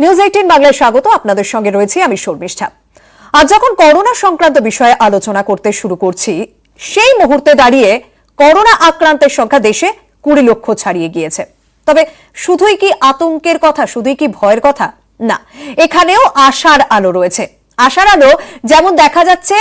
News 18 বাংলায় স্বাগত। আপনাদের সঙ্গে রয়েছে আমি শর্মিষ্ঠা। আজ যখন করোনা সংক্রান্ত বিষয়ে আলোচনা করতে শুরু করছি, সেই মুহূর্তে দাঁড়িয়ে করোনা আক্রান্তের সংখ্যা দেশে 20 লক্ষ ছাড়িয়ে গিয়েছে। তবে শুধুই কি আতঙ্কের কথা, শুধুই কি ভয়ের কথা? না, এখানেও আশার আলো রয়েছে। আশার আলো যেমন দেখা যাচ্ছে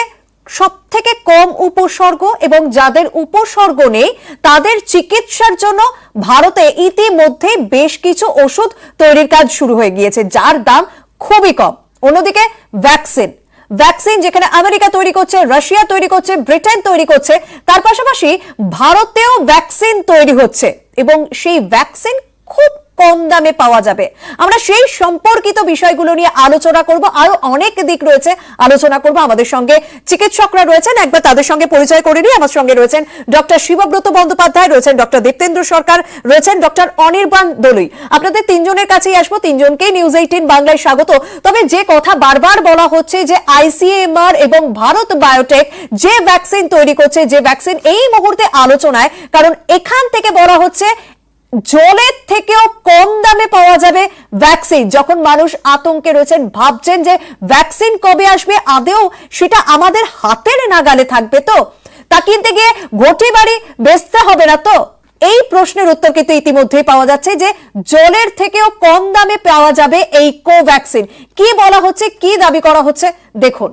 সবথেকে কম উপসর্গ এবং যাদের উপসর্গ নেই তাদের চিকিৎসার জন্য ভারতে ইতিমধ্যে বেশ কিছু ওষুধ তৈরির কাজ শুরু হয়ে গিয়েছে, যার দাম খুবই কম। অন্যদিকে ভ্যাকসিন যেখানে আমেরিকা তৈরি করছে, রাশিয়া তৈরি করছে, ব্রিটেন তৈরি করছে, তার পাশাপাশি ভারতেও ভ্যাকসিন তৈরি হচ্ছে এবং সেই ভ্যাকসিন খুব কম দামে পাওয়া যাবে। আমরা সেই সম্পর্কিত বিষয়গুলো নিয়ে আলোচনা করব। আরো অনেক দিক রয়েছে, আলোচনা করব। আমাদের সঙ্গে চিকিৎসকরা রয়েছেন, একবার তাদের সঙ্গে পরিচয় করে নিই। আমার সঙ্গে রয়েছেন ডক্টর শিবব্রত বন্দ্যোপাধ্যায়, রয়েছেন ডক্টর দীপ্তেন্দ্র সরকার, রয়েছেন ডক্টর অনির্বাণ দলুই। আপনাদের তিনজনের কাছেই আসবো, তিনজনকেই নিউজ 18 বাংলায় স্বাগত। তবে যে কথা বারবার বলা হচ্ছে যে আইসিএমআর এবং ভারত বায়োটেক যে ভ্যাকসিন তৈরি করছে, যে ভ্যাকসিন এই মুহূর্তে আলোচনায়, কারণ এখান থেকে বলা হচ্ছে জলের থেকেও কম দামে পাওয়া যাবে ভ্যাকসিন। যখন মানুষ আতঙ্কে রয়েছেন, ভাবছেন যে ভ্যাকসিন কবে আসবে, আদেও সেটা আমাদের হাতের নাগালে থাকবে তো, তা কিনতে গিয়ে ঘটি বাড়ি বেচতে হবে না তো? এই প্রশ্নের উত্তর কিন্তু ইতিমধ্যেই পাওয়া যাচ্ছে যে জলের থেকেও কম দামে পাওয়া যাবে এই কোভ্যাক্সিন। কি বলা হচ্ছে, কি দাবি করা হচ্ছে, দেখুন।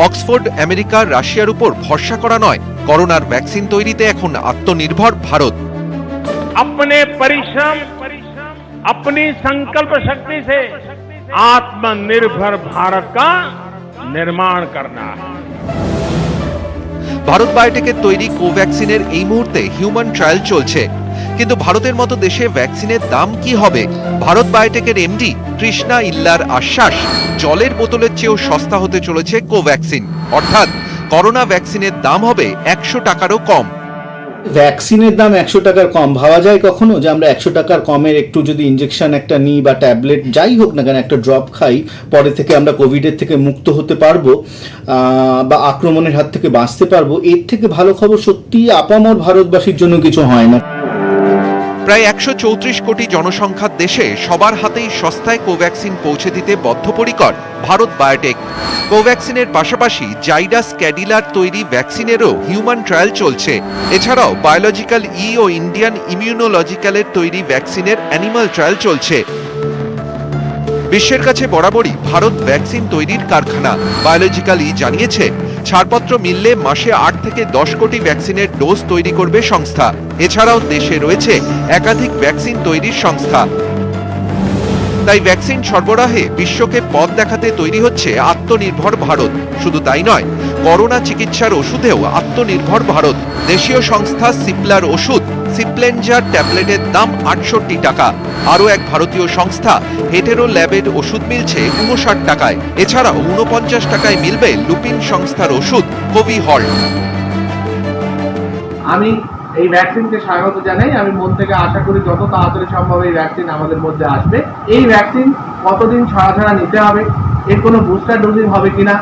অক্সফোর্ড আমেরিকা রাশিয়ার উপর ভরসা করা নয়, করোনার ভ্যাকসিন তৈরিতে এখন আত্মনির্ভর ভারত। अपने परिश्रम अपनी संकल्प शक्ति से आत्मनिर्भर भारत का निर्माण करना है। ভারত বায়োটেকের তৈরি কোভ্যাক্সিনের এই মুহূর্তে হিউম্যান ট্রায়াল চলছে, কিন্তু ভারতের মতো দেশে ভ্যাকসিনের দাম কি হবে? ভারত বায়োটেকের এমডি কৃষ্ণা ইল্লার আশ্বাস, জলের বোতলের চেয়েও সস্তা হতে চলেছে কোভ্যাক্সিন, অর্থাৎ করোনা ভ্যাকসিনের দাম হবে 100 টাকারও কম। ভ্যাকসিনের দাম 100 টাকার কম ভাবা যায় কখনো? যে আমরা 100 টাকার কমের একটু যদি ইনজেকশন একটা নিই বা ট্যাবলেট যাই হোক না কেন, একটা ড্রপ খাই, পরে থেকে আমরা কোভিডের থেকে মুক্ত হতে পারবো বা আক্রমণের হাত থেকে বাঁচতে পারবো, এর থেকে ভালো খবর সত্যি আপামর ভারতবাসীর জন্য কিছু হয় না। প্রায় 134 কোটি জনসংখ্যার দেশে সবার হাতেই সস্তায় কোভ্যাক্সিন পৌঁছে দিতে বদ্ধপরিকর ভারত বায়োটেক। কোভ্যাক্সিনের পাশাপাশি জাইডাস ক্যাডিলার তৈরি ভ্যাকসিনেরও হিউম্যান ট্রায়াল চলছে। এছাড়াও বায়োলজিক্যাল ও ইন্ডিয়ান ইমিউনোলজিক্যালের তৈরি ভ্যাকসিনের অ্যানিমাল ট্রায়াল চলছে। বিশ্বের কাছে বরাবরই ভারত ভ্যাকসিন তৈরির কারখানা। বায়োলজিক্যাল জানিয়েছে ছাড়পত্র মিললে মাসে 8 থেকে 10 কোটি ভ্যাকসিনের ডোজ তৈরি করবে সংস্থা। এছাড়াও দেশে রয়েছে একাধিক ভ্যাকসিন তৈরির সংস্থা। তাই ভ্যাকসিন সরবরাহে বিশ্বকে পথ দেখাতে তৈরি হচ্ছে আত্মনির্ভর ভারত। শুধু তাই নয়, করোনা চিকিৎসার ওষুধেও আত্মনির্ভর ভারত। দেশীয় সংস্থা সিপলার ওষুধ সিপ্লেনজার ট্যাবলেটের দাম 68 টাকা। আরও এক ভারতীয় সংস্থা হেটেরো ল্যাবের ওষুধ মিলছে 59 টাকায়। এছাড়াও 49 টাকায় মিলবে লুপিন সংস্থার ওষুধ কোভিহল্ট। আমি এই ভ্যাকসিনকে স্বাগত জানাই। আমি মন থেকে আশা করি যত তাড়াতাড়ি সম্ভব এই ভ্যাকসিন আমাদের মধ্যে আসবে। এই ভ্যাকসিন কতদিন ছাড়া নিতে হবে, এর কোনো বুস্টার ডোজিং হবে কিনা,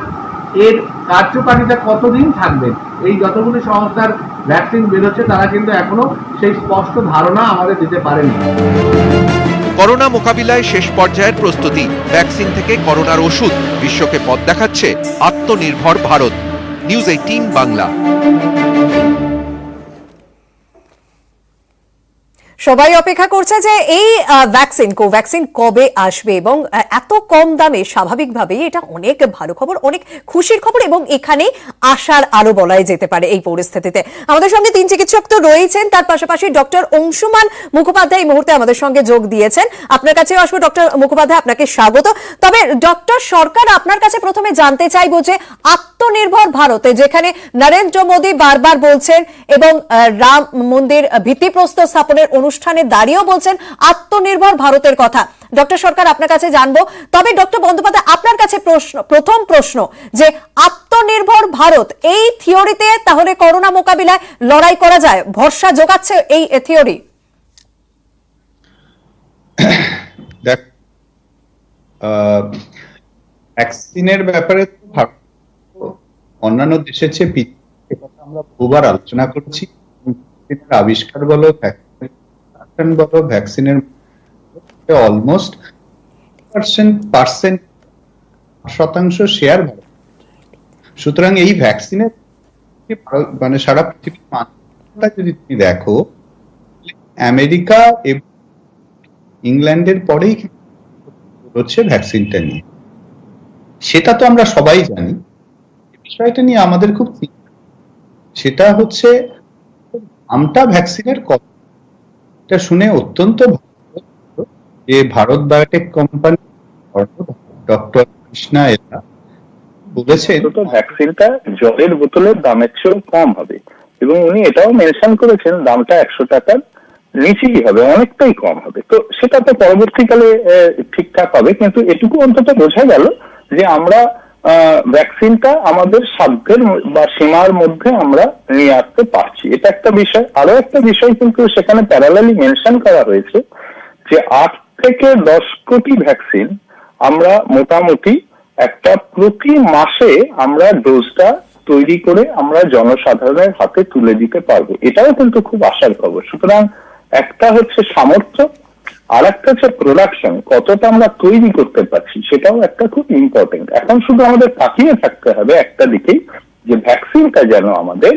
এর কার্যকারিতা কতদিন থাকবে, এই যতগুলি সংস্থার ভ্যাকসিন বেরোচ্ছে তারা কিন্তু এখনো সেই স্পষ্ট ধারণা আমাদের দিতে পারেনি। করোনা মোকাবিলায় শেষ পর্যায়ের প্রস্তুতি, ভ্যাকসিন থেকে করোনার ওষুধ, বিশ্বকে পথ দেখাচ্ছে আত্মনির্ভর ভারত। নিউজ 18 বাংলা। সবাই অপেক্ষা করছে যে এই ভ্যাকসিন কোভ্যাক্সিন কবে আসবে এবং এত কম দামে। স্বাভাবিকভাবেই এটা অনেক ভালো খবর, অনেক খুশির খবর এবং এখানে আশার আলো বলাই যেতে পারে এই পরিস্থিতিতে। আমাদের সঙ্গে 3 চিকিৎসক তো রয়েছেন, তার পাশাপাশি ডক্টর অংশুমান মুখোপাধ্যায় এই মুহূর্তে আমাদের সঙ্গে যোগ দিয়েছেন। আপনার কাছেও আসবো ডক্টর মুখোপাধ্যায়, আপনাকে স্বাগত। তবে ডক্টর সরকার, আপনার কাছে প্রথমে জানতে চাইবো যে আত্মনির্ভর ভারতে যেখানে নরেন্দ্র মোদী বারবার বলছেন এবং রাম মন্দির ভিত্তিপ্রস্তর স্থাপনের অনুষ্ঠানে দাঁড়িয়েও বলছেন আত্মনির্ভর ভারতের কথা। ডক্টর সরকার, আপনার কাছে জানবো। তবে ডক্টর বন্দ্যোপাধ্যায়, আপনার কাছে প্রথম প্রশ্ন যে আত্মনির্ভর ভারত এই থিওরিতে তাহলে করোনা মোকাবিলায় লড়াই করা যায়, ভরসা যোগাচ্ছে এই থিওরি? দেখ, ভ্যাকসিনের ব্যাপারে তো ভারত অন্যান্য দেশের চেয়ে পিছিয়ে, এ কথা আমরা বহুবার আলোচনা করেছি। ভ্যাকসিনের আবিষ্কার বলো, ভ্যাকসিন বলো, ভ্যাকসিনের অলমোস্ট শতাংশ শেয়ার ভারত। সুতরাং এই ভ্যাকসিনের মানে সারা পৃথিবীর মানচিত্রটা যদি তুমি দেখো, আমেরিকা এবং ইংল্যান্ডের পরেই হচ্ছে ভ্যাকসিনটা নিয়ে। সেটা তো আমরা সবাই জানি। বিষয়টা নিয়ে আমাদের খুব চিন্তা, সেটা হচ্ছে দামটা ভ্যাকসিনের কত। এটা শুনে অত্যন্ত ভালো লাগলো যে Bharat biotech company doctor Krishna এরা বলেছেন তো ভ্যাকসিনটা জলের বোতলের দামের চেয়েও কম হবে, এবং উনি এটাও মেনশন করেছেন দামটা 100 টাকার নিচেই হবে, অনেকটাই কম হবে। তো সেটা তো পরবর্তীকালে ঠিকঠাক হবে, কিন্তু এটুকু অন্তত বোঝা গেল যে আমরা ভ্যাকসিনটা আমাদের সাধ্যের বা সীমার মধ্যে আমরা নিয়ে আসতে পারছি। এটা একটা বিষয়। আরো একটা বিষয় কিন্তু সেখানে প্যারালালি মেনশন করা হয়েছে যে 8 থেকে 10 কোটি ভ্যাকসিন আমরা মোটামুটি একটা প্রতি মাসে আমরা ডোজটা তৈরি করে আমরা জনসাধারণের হাতে তুলে দিতে পারবো। এটাও কিন্তু খুব আশার খবর। সুতরাং একটা হচ্ছে সামর্থ্য, আর একটা হচ্ছে প্রোডাকশন, কতটা আমরা তৈরি করতে পারছি, সেটাও একটা খুব ইম্পর্টেন্ট। এখন শুধু আমাদের তাকিয়ে থাকতে হবে একটা দিকেই, যে ভ্যাকসিনটা যেন আমাদের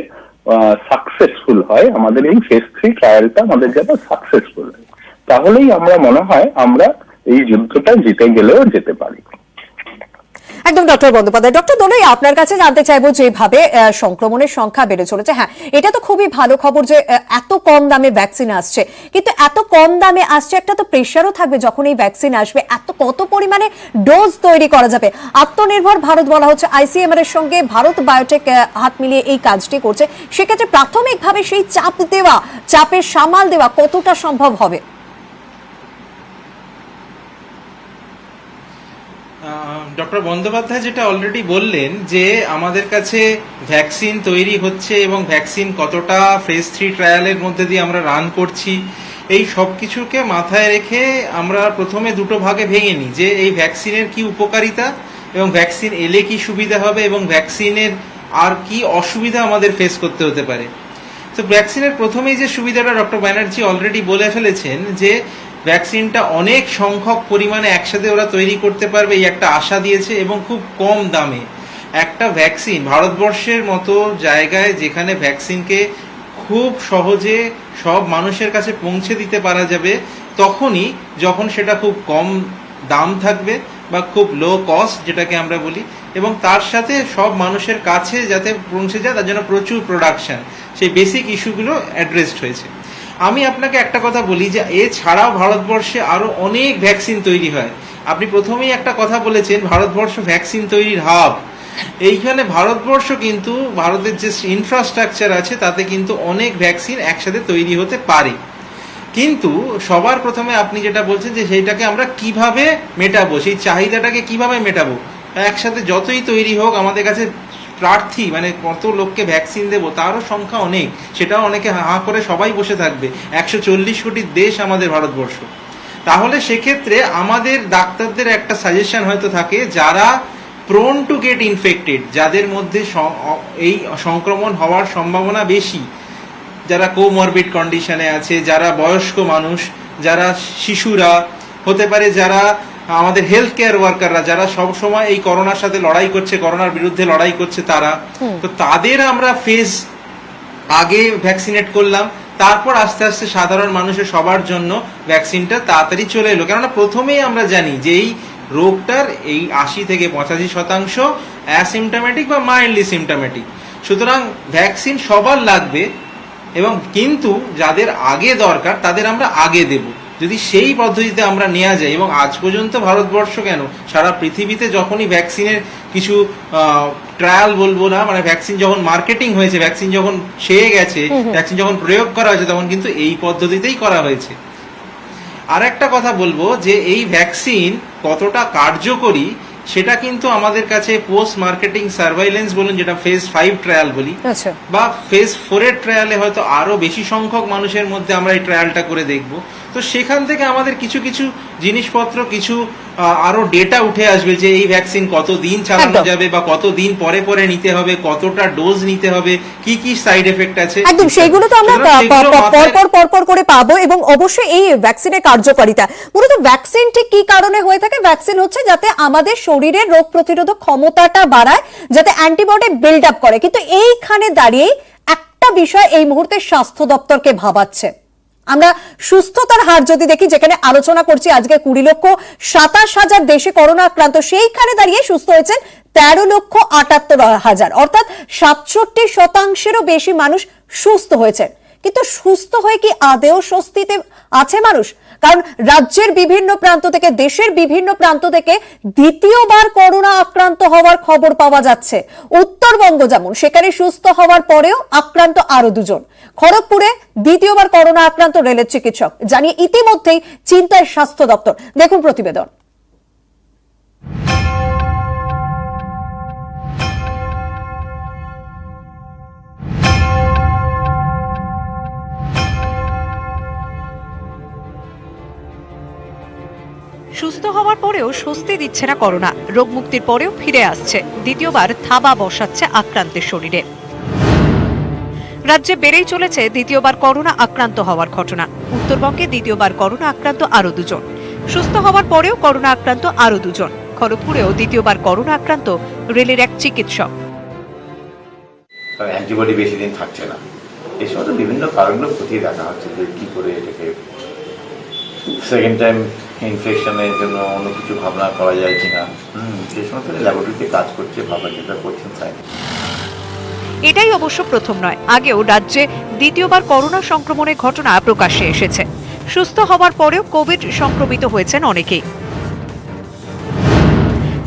সাকসেসফুল হয়, আমাদের এই ফেজ 3 ট্রায়ালটা আমাদের যেন সাকসেসফুল হয়। তাহলেই আমরা মনে হয় আমরা এই যুদ্ধটা জিতে গেলেও যেতে পারি। একদম ডক্টর বন্দ্যোপাধ্যায়। ডক্টর দোলই, আপনার কাছে জানতে চাইবো, যেভাবে সংক্রমণের সংখ্যা বেড়ে চলেছে, হ্যাঁ এটা তো খুবই ভালো খবর যে এত কম দামে ভ্যাকসিন আসছে, কিন্তু এত কম দামে আসছে, একটা তো প্রেশারও থাকবে যখন এই ভ্যাকসিন আসবে, কত পরিমাণে ডোজ তৈরি করা যাবে। আত্মনির্ভর ভারত বলা হচ্ছে, আইসিএমআর এর সঙ্গে ভারত বায়োটেক হাত মিলিয়ে এই কাজটি করছে, সেক্ষেত্রে প্রাথমিকভাবে সেই চাপের সামাল দেওয়া কতটা সম্ভব হবে? ডক্টর বন্দ্যোপাধ্যায় যেটা অলরেডি বললেন যে আমাদের কাছে ভ্যাকসিন তৈরি হচ্ছে এবং ভ্যাকসিন কতটা ফেজ 3 ট্রায়ালের মধ্যে দিয়ে আমরা রান করছি, এই সব কিছুকে মাথায় রেখে আমরা প্রথমে দুটো ভাগে ভেঙে নিই যে এই ভ্যাকসিনের কি উপকারিতা এবং ভ্যাকসিন এলে কি সুবিধা হবে এবং ভ্যাকসিনের আর কি অসুবিধা আমাদের ফেস করতে হতে পারে। তো ভ্যাকসিনের প্রথমেই যে সুবিধাটা ডক্টর ব্যানার্জি অলরেডি বলে ফেলেছেন যে ভ্যাকসিনটা অনেক সংখ্যক পরিমাণে একসাথে ওরা তৈরি করতে পারবে, এই একটা আশা দিয়েছে, এবং খুব কম দামে একটা ভ্যাকসিন ভারতবর্ষের মতো জায়গায় যেখানে ভ্যাকসিনকে খুব সহজে সব মানুষের কাছে পৌঁছে দিতে পারা যাবে, তখনই যখন সেটা খুব কম দাম থাকবে বা খুব লো কস্ট যেটাকে আমরা বলি, এবং তার সাথে সব মানুষের কাছে যাতে পৌঁছে যায় তার জন্য প্রচুর প্রোডাকশন, সেই বেসিক ইস্যুগুলো অ্যাড্রেসড হয়েছে। আমি আপনাকে একটা কথা বলি যে এছাড়াও ভারতবর্ষে আরো অনেক ভ্যাকসিন তৈরি হয়। আপনি প্রথমেই একটা কথা বলেছেন ভারতবর্ষ ভ্যাকসিন তৈরির হাব। এইখানে ভারতবর্ষ কিন্তু ভারতের যে ইনফ্রাস্ট্রাকচার আছে তাতে কিন্তু অনেক ভ্যাকসিন একসাথে তৈরি হতে পারে, কিন্তু সবার প্রথমে আপনি যেটা বলছেন যে সেইটাকে আমরা কিভাবে মেটাবো, সেই চাহিদাটাকে কিভাবে মেটাবো। একসাথে যতই তৈরি হোক আমাদের কাছে প্রার্থী মানে কত লোককে ভ্যাকসিন দেবো তারও সংখ্যা অনেক, সেটাও অনেকে হাঁ করে সবাই বসে থাকবে। 140 কোটি দেশ আমাদের ভারতবর্ষ। তাহলে সেক্ষেত্রে আমাদের ডাক্তারদের একটা সাজেশন হয়তো থাকে যারা প্রোন টু গেট ইনফেক্টেড, যাদের মধ্যে এই সংক্রমণ হওয়ার সম্ভাবনা বেশি, যারা কোমরবিড কন্ডিশনে আছে, যারা বয়স্ক মানুষ, যারা শিশুরা হতে পারে, যারা আমাদের হেলথ কেয়ার ওয়ার্কাররা যারা সব সময় এই করোনার সাথে লড়াই করছে, করোনার বিরুদ্ধে লড়াই করছে, তারা তো তাদের আমরা ফেজ আগে ভ্যাকসিনেট করলাম, তারপর আস্তে আস্তে সাধারণ মানুষের সবার জন্য ভ্যাকসিনটা তাড়াতাড়ি চলে এলো। কেননা প্রথমেই আমরা জানি যে এই রোগটার এই 80 থেকে 85% অ্যাসিমটোমেটিক বা মাইল্ডলি সিমটোমেটিক। সুতরাং ভ্যাকসিন সবার লাগবে, এবং কিন্তু যাদের আগে দরকার তাদের আমরা আগে দেব, যদি সেই পদ্ধতিতে আমরা নেওয়া যায়। এবং আজ পর্যন্ত ভারতবর্ষ কেন সারা পৃথিবীতে যখনই ভ্যাকসিনের কিছু ট্রায়াল বলবো না, মানে ভ্যাকসিন যখন মার্কেটিং হয়েছে, ভ্যাকসিন যখন ছেয়ে গেছে, ভ্যাকসিন যখন প্রয়োগ করা হয়েছে, তখন কিন্তু এই পদ্ধতিতেই করা হয়েছে। আর একটা কথা বলবো যে এই ভ্যাকসিন কতটা কার্যকরী সেটা কিন্তু আমাদের কাছে পোস্ট মার্কেটিং সার্ভাইলেন্স বলুন, যেটা ফেজ 5 ট্রায়াল বলি, বা ফেজ 4 এর ট্রায়ালে হয়তো আরো বেশি সংখ্যক মানুষের মধ্যে আমরা এই ট্রায়ালটা করে দেখব, তো সেখান থেকে আমাদের কিছু কিছু জিনিসপত্র, কিছু আরো ডেটা উঠে আসবে যে এই ভ্যাকসিন কতদিন চালানো একদম। যাবে বা কতদিন পরে পরে নিতে হবে, কতটা ডোজ নিতে হবে, কি কি সাইড এফেক্ট আছে, একদম সেইগুলো তো আমরা সুতরাং সেগুলো মাথায়- পরপর করে পাবো। এবং অবশ্যই এই ভ্যাকসিনের কার্যকারিতা, মূলত ভ্যাকসিন ঠিক কি কারণে হয়ে থাকে? ভ্যাকসিন হচ্ছে যাতে আমাদের শরীরের রোগ প্রতিরোধক ক্ষমতাটা বাড়ায়, যাতে অ্যান্টিবডি বিল্ড আপ করে। কিন্তু এইখানে দাঁড়িয়ে একটা বিষয় এই মুহূর্তে স্বাস্থ্য দপ্তরকে ভাবাচ্ছে। আমরা সুস্থতার হার যদি দেখি, যেখানে আলোচনা করছি আজকে 20,27,000 দেশে করোনা আক্রান্ত, সেইখানে দাঁড়িয়ে সুস্থ হয়েছেন 13,78,000, অর্থাৎ 67% বেশি মানুষ সুস্থ হয়েছেন। কিন্তু সুস্থ হয়ে কি আদেও স্বস্তিতে আছে মানুষ? কারণ রাজ্যের বিভিন্ন প্রান্ত থেকে, দেশের বিভিন্ন প্রান্ত থেকে দ্বিতীয়বার করোনা আক্রান্ত হওয়ার খবর পাওয়া যাচ্ছে। উত্তরবঙ্গ যেমন, সেখানে সুস্থ হওয়ার পরেও আক্রান্ত আরো 2 জন। খড়গপুরে দ্বিতীয়বার করোনা আক্রান্ত রেলের চিকিৎসক, জানিয়ে ইতিমধ্যেই চিন্তায় স্বাস্থ্য দপ্তর। দেখুন প্রতিবেদন। সুস্থ হওয়ার পরেও স্বস্তি দিচ্ছে না করোনা। রোগ মুক্তির পরেও ফিরে আসছে, দ্বিতীয়বার থাবা বসাচ্ছে আক্রান্তের শরীরে। রাজ্যে বেড়েই চলেছে দ্বিতীয়বার করোনা আক্রান্ত হওয়ার ঘটনা। উত্তরবঙ্গে দ্বিতীয়বার করোনা আক্রান্ত আরো 2 জন। সুস্থ হওয়ার পরেও করোনা আক্রান্ত আরো 2 জন। খড়গপুরেও দ্বিতীয়বার করোনা আক্রান্ত রেলের এক চিকিৎসক। অ্যান্টিবডি বেশি দিন থাকছে না, এই সমস্ত বিভিন্ন কারণগুলো খতিয়ে দেখা হচ্ছে যে কি করে এটাকে সেকেন্ড টাইম ইনফেকশনের জন্য অন্য কিছু ভাবনা করা যায় কিনা। সেই সমস্ত ল্যাবরেটরিতে কাজ করছে, ভাবনা চিন্তা করছেন তাই। এটাই অবশ্য প্রথম নয়, আগেও রাজ্যে দ্বিতীয়বার করোনা সংক্রমণের ঘটনা প্রকাশ্যে এসেছে। সুস্থ হওয়ার পরেও কোভিড সংক্রমিত হয়েছেন অনেকেই।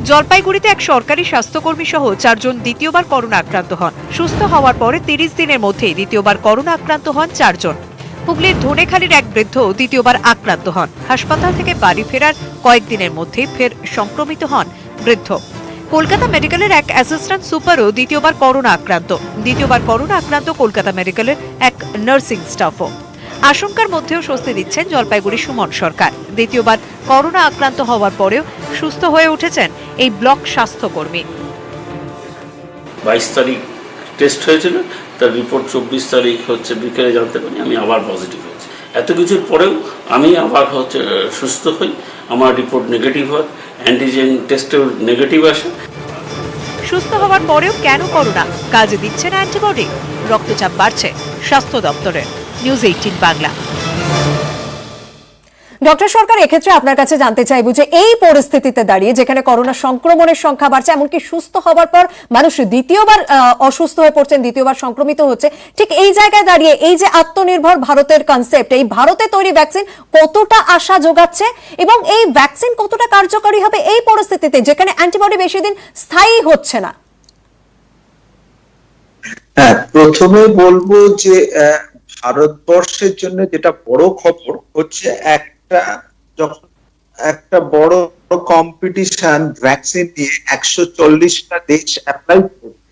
জলপাইগুড়িতে এক সরকারি স্বাস্থ্যকর্মী সহ 4 জন দ্বিতীয়বার করোনা আক্রান্ত হন। সুস্থ হওয়ার পরে 30 দিনের মধ্যেই দ্বিতীয়বার করোনা আক্রান্ত হন 4 জন। হুগলির ধনেখালির এক বৃদ্ধ দ্বিতীয়বার আক্রান্ত হন। হাসপাতাল থেকে বাড়ি ফেরার কয়েকদিনের মধ্যেই ফের সংক্রমিত হন বৃদ্ধ। কলকাতা মেডিকেলের এক অ্যাসিস্ট্যান্ট সুপারও দ্বিতীয়বার করোনা আক্রান্ত। দ্বিতীয়বার করোনা আক্রান্ত কলকাতা মেডিকেলের এক নার্সিং স্টাফও। আশঙ্কার মধ্যেও স্বস্তি দিচ্ছেন জলপাইগুড়ি সুমন সরকার। দ্বিতীয়বার করোনা আক্রান্ত হওয়ার পরেও সুস্থ হয়ে উঠেছেন এই ব্লক স্বাস্থ্যকর্মী। 22 তারিখ টেস্ট হয়েছিল, তার রিপোর্ট 24 তারিখ বিকেলে জানতে পারি আমি আবার পজিটিভ হয়েছে। এত কিছুর পরেও আমি আবার সুস্থ হই, আমার রিপোর্ট নেগেটিভ হয়, অ্যান্টিজেন টেস্টেও নেগেটিভ আসে। সুস্থ হওয়ার পরেও কেন করোনা? কাজে দিচ্ছে না অ্যান্টিবডি? রক্তচাপ বাড়ছে স্বাস্থ্য দপ্তরের। নিউজ 18 বাংলা। ডক্টর সরকার, এক্ষেত্রে আপনার কাছে জানতে চাইব যে এই পরিস্থিতিতে দাঁড়িয়ে, যেখানে করোনা সংক্রমণের সংখ্যা বাড়ছে, এমনকি সুস্থ হওয়ার পর মানুষ দ্বিতীয়বার অসুস্থ হয়ে পড়ছেন, দ্বিতীয়বার সংক্রমিত হচ্ছে, ঠিক এই জায়গায় দাঁড়িয়ে এই যে আত্মনির্ভর ভারতের কনসেপ্ট, এই ভারতে তৈরি ভ্যাকসিন কতটা আশা যোগাচ্ছে এবং এই ভ্যাকসিন কতটা কার্যকরী হবে এই পরিস্থিতিতে, যেখানে অ্যান্টিবডি বেশি দিন স্থায়ী হচ্ছে না? হ্যাঁ, প্রথমে বলবো যে ভারতবর্ষের জন্য যেটা বড় খবর হচ্ছে, যখন একটা বড় কম্পিটিশন ভ্যাকসিন দিয়ে 140টা দেশ অ্যাপ্লাই করছে,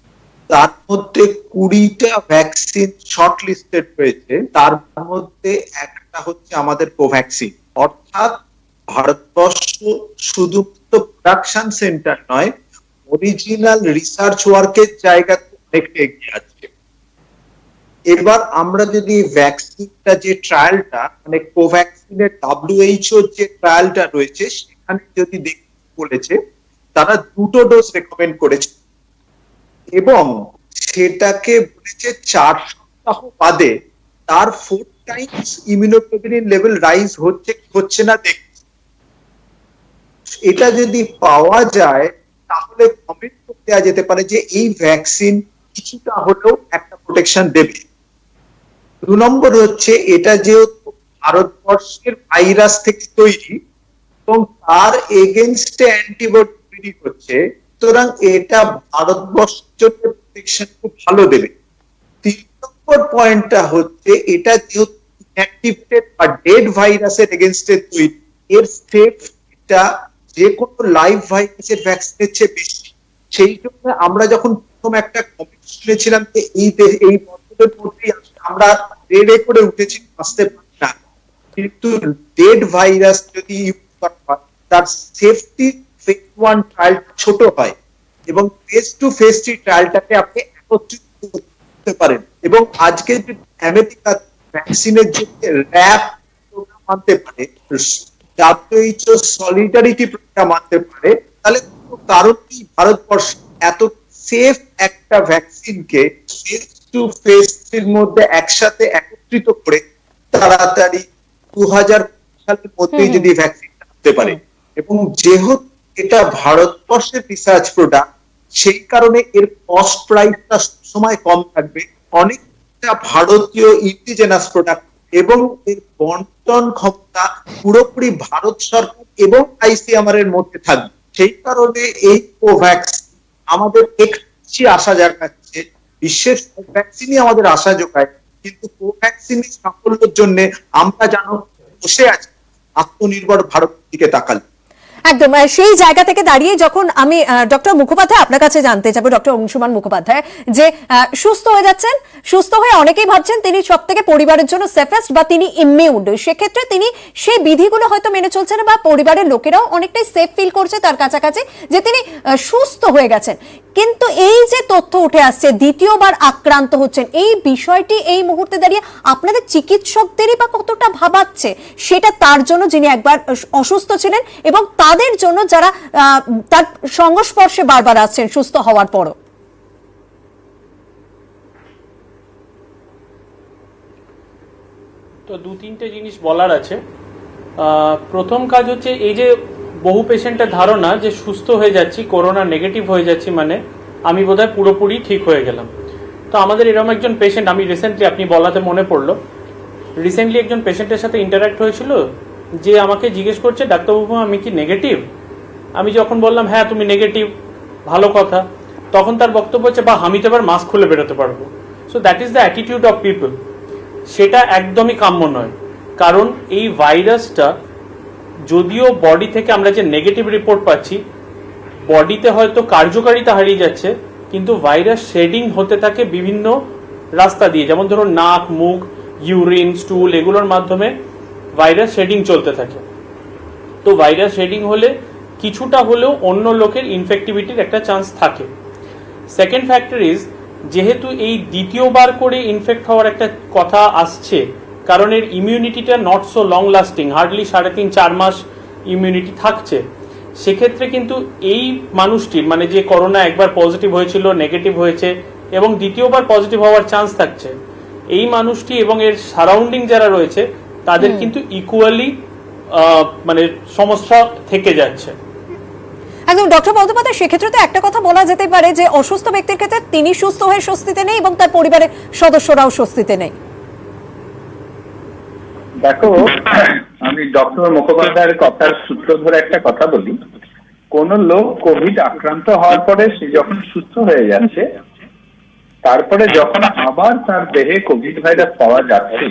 তার মধ্যে 20টা ভ্যাকসিন শর্ট লিস্টেড হয়েছে। তার মধ্যে একটা হচ্ছে আমাদের কোভ্যাক্সিন। অর্থাৎ ভারতবর্ষ শুধুমাত্র প্রোডাকশন সেন্টার নয়, অরিজিনাল রিসার্চ ওয়ার্কের জায়গাতে অনেকটা এগিয়ে আছে। এবার আমরা যদি ভ্যাকসিনটা, যে ট্রায়ালটা, মানে কোভ্যাক্সিনের WHO যে ট্রায়ালটা রয়েছে, সেখানে যদি দেখতে বলেছে, তারা 2টো ডোজ রেকমেন্ড করেছে এবং সেটাকে বলেছে 4 সপ্তাহ বাদে তার 4 টাইমস ইমিউনোগ্লোবিন লেভেল রাইজ হচ্ছে না দেখছি। এটা যদি পাওয়া যায় তাহলে কমেন্ট দেওয়া যেতে পারে যে এই ভ্যাকসিন কিছুটা হলেও একটা প্রোটেকশন দেবে। 2 নম্বর হচ্ছে, এটা যেহেতু ভারতবর্ষের ভাইরাস থেকে তৈরি এবং তার এগেনস্টে অ্যান্টিবডি তৈরি হচ্ছে, সুতরাং এটা ভারতবর্ষের জন্য প্রোটেকশন খুব ভালো দেবে। 3 নম্বর পয়েন্টটা হচ্ছে, এটা যেহেতু ইনঅ্যাক্টিভেটেড বা ডেড ভাইরাসের এগেনস্টে তৈরি, এর সেফটা যে কোনো লাইভ ভাইরাসের ভ্যাকসিনের চেয়ে বেশি। সেই জন্য আমরা যখন প্রথম একটা কমেন্ট শুনেছিলাম যে এই বছরের মধ্যেই আমরা রেডে করে উঠেছি, আসতে পারি না, কিন্তু ডেড ভাইরাস যদি ইউজ করা হয় তার সেফটি ফেজ 1 ট্রায়াল ছোট হয় এবং ফেজ 2 ফেজ 3 ট্রায়ালটাকে আপনি একত্রিত করতে পারেন। এবং আজকে যদি আমেরিকা ভ্যাকসিনের জন্য র্যাপ প্রোগ্রাম আনতে পারে, WHO সলিডারিটি প্রোগ্রাম আনতে পারে, তাহলে কারণ কি ভারতবর্ষ এত সেফ একটা ভ্যাকসিনকে ফেজ 2 ফেজ 3 এর মধ্যে একসাথে একত্রিত করে তাড়াতাড়ি 2000 সালের মধ্যেই যদি ভ্যাকসিন আনতে পারে। এবং যেহেতু এটা ভারতবর্ষের রিসার্চ প্রোডাক্ট, সেই কারণে এর কস্ট প্রাইসটা সময় কম থাকবে, অনেকটা ভারতীয় ইন্ডিজেনাস প্রোডাক্ট, এবং এর বন্টন ক্ষমতা পুরোপুরি ভারত সরকার এবং ICMR এর মধ্যে থাকবে। সেই কারণে এই কোভ্যাক্স আমাদের একটি আশা জাগাচ্ছে। বিশ্বের ভ্যাকসিনই আমাদের আশা যোগায়, কিন্তু কোভ্যাক্সিনের সাফল্যের জন্য আমরা জানো বসে আছি আত্মনির্ভর ভারতের দিকে তাকালে। একদম সেই জায়গা থেকে দাঁড়িয়ে যখন আমি ডক্টর মুখোপাধ্যায় আপনার কাছে জানতে চাইবো, ডক্টর অংশুমান মুখোপাধ্যায়, যে সুস্থ হয়ে যাচ্ছেন, সুস্থ হয়ে অনেকেই ভাবছেন তিনি সব থেকে পরিবারের জন্য সেফেস্ট বা তিনি ইমিউন, সেক্ষেত্রে তিনি সেই বিধিগুলো হয়তো মেনে চলছেন বা পরিবারের লোকেরাও অনেকটাই সেফ ফিল করছে তার কাছাকাছি যে তিনি সুস্থ হয়ে গেছেন। কিন্তু এই যে তথ্য উঠে আসছে দ্বিতীয়বার আক্রান্ত হচ্ছেন, এই বিষয়টি এই মুহূর্তে দাঁড়িয়ে আপনাদের চিকিৎসকদেরই বা কতটা ভাবাচ্ছে, সেটা তার জন্য যিনি একবার অসুস্থ ছিলেন এবং তাদের জন্য যারা তার সংস্পর্শে বারবার আসছেন সুস্থ হওয়ার পরও। তো দু তিনটে জিনিস বলার আছে। প্রথম কাজ হচ্ছে এই যে বহু পেশেন্টের ধারণা যে সুস্থ হয়ে যাচ্ছি, করোনা নেগেটিভ হয়ে যাচ্ছি মানে আমি বোধহয় পুরোপুরি ঠিক হয়ে গেলাম। তো আমাদের এরকম একজন পেশেন্ট, আমি রিসেন্টলি, আপনি বলাতে মনে পড়লো, রিসেন্টলি একজন পেশেন্টের সাথে ইন্টারাক্ট হয়েছিল যে আমাকে জিজ্ঞেস করছে, ডাক্তারবাবু আমি কি নেগেটিভ? আমি যখন বললাম হ্যাঁ তুমি নেগেটিভ, ভালো কথা, তখন তার বক্তব্য হচ্ছে বা আমি তো এবার মাস্ক খুলে বেরোতে পারবো। So that is the attitude of people. সেটা একদমই কাম্য নয়, কারণ এই ভাইরাসটা যদিও বডি থেকে আমরা যে নেগেটিভ রিপোর্ট পাচ্ছি, বডিতে হয়তো কার্যকারিতা হারিয়ে যাচ্ছে, কিন্তু ভাইরাস শেডিং হতে থাকে বিভিন্ন রাস্তা দিয়ে, যেমন ধরুন নাক, মুখ, ইউরিন, স্টুল, এগুলোর মাধ্যমে ভাইরাস শেডিং চলতে থাকে। তো ভাইরাস শেডিং হলে কিছুটা হলেও অন্য লোকের ইনফেক্টিভিটির একটা চান্স থাকে। সেকেন্ড ফ্যাক্টর ইজ, যেহেতু এই দ্বিতীয়বার করে ইনফেক্ট হওয়ার একটা কথা আসছে, কারণ এর ইমিউনিটিটা not so long lasting, hardly 3.5-4 মাস ইমিউনিটি থাকছে, সেক্ষেত্রে কিন্তু এই মানুষটির, মানে যে করোনা একবার পজিটিভ হয়েছিল, নেগেটিভ হয়েছে এবং দ্বিতীয়বার পজিটিভ হওয়ার চান্স থাকছে, এই মানুষটি এবং এর সারাউন্ডিং যারা রয়েছে তাদের কিন্তু ইকুয়ালি মানে সমস্যা থেকে যাচ্ছে। একদম ডক্টর বন্দ্যোপাধ্যায়, সেক্ষেত্রে তো একটা কথা বলা যেতে পারে যে অসুস্থ ব্যক্তির ক্ষেত্রে তিনি সুস্থ হয়ে স্বস্তিতে নেই এবং তার পরিবারের সদস্যরাও স্বস্তিতে নেই। দেখো, আমি ডক্টর মুখোপাধ্যায়ের কথার সূত্র ধরে একটা কথা বলি। কোন লোক কোভিড আক্রান্ত হওয়ার পরে সে যখন সুস্থ হয়ে যাচ্ছে, তারপরে যখন আবার তার দেহে কোভিড ভাইরাস পাওয়া যাচ্ছে,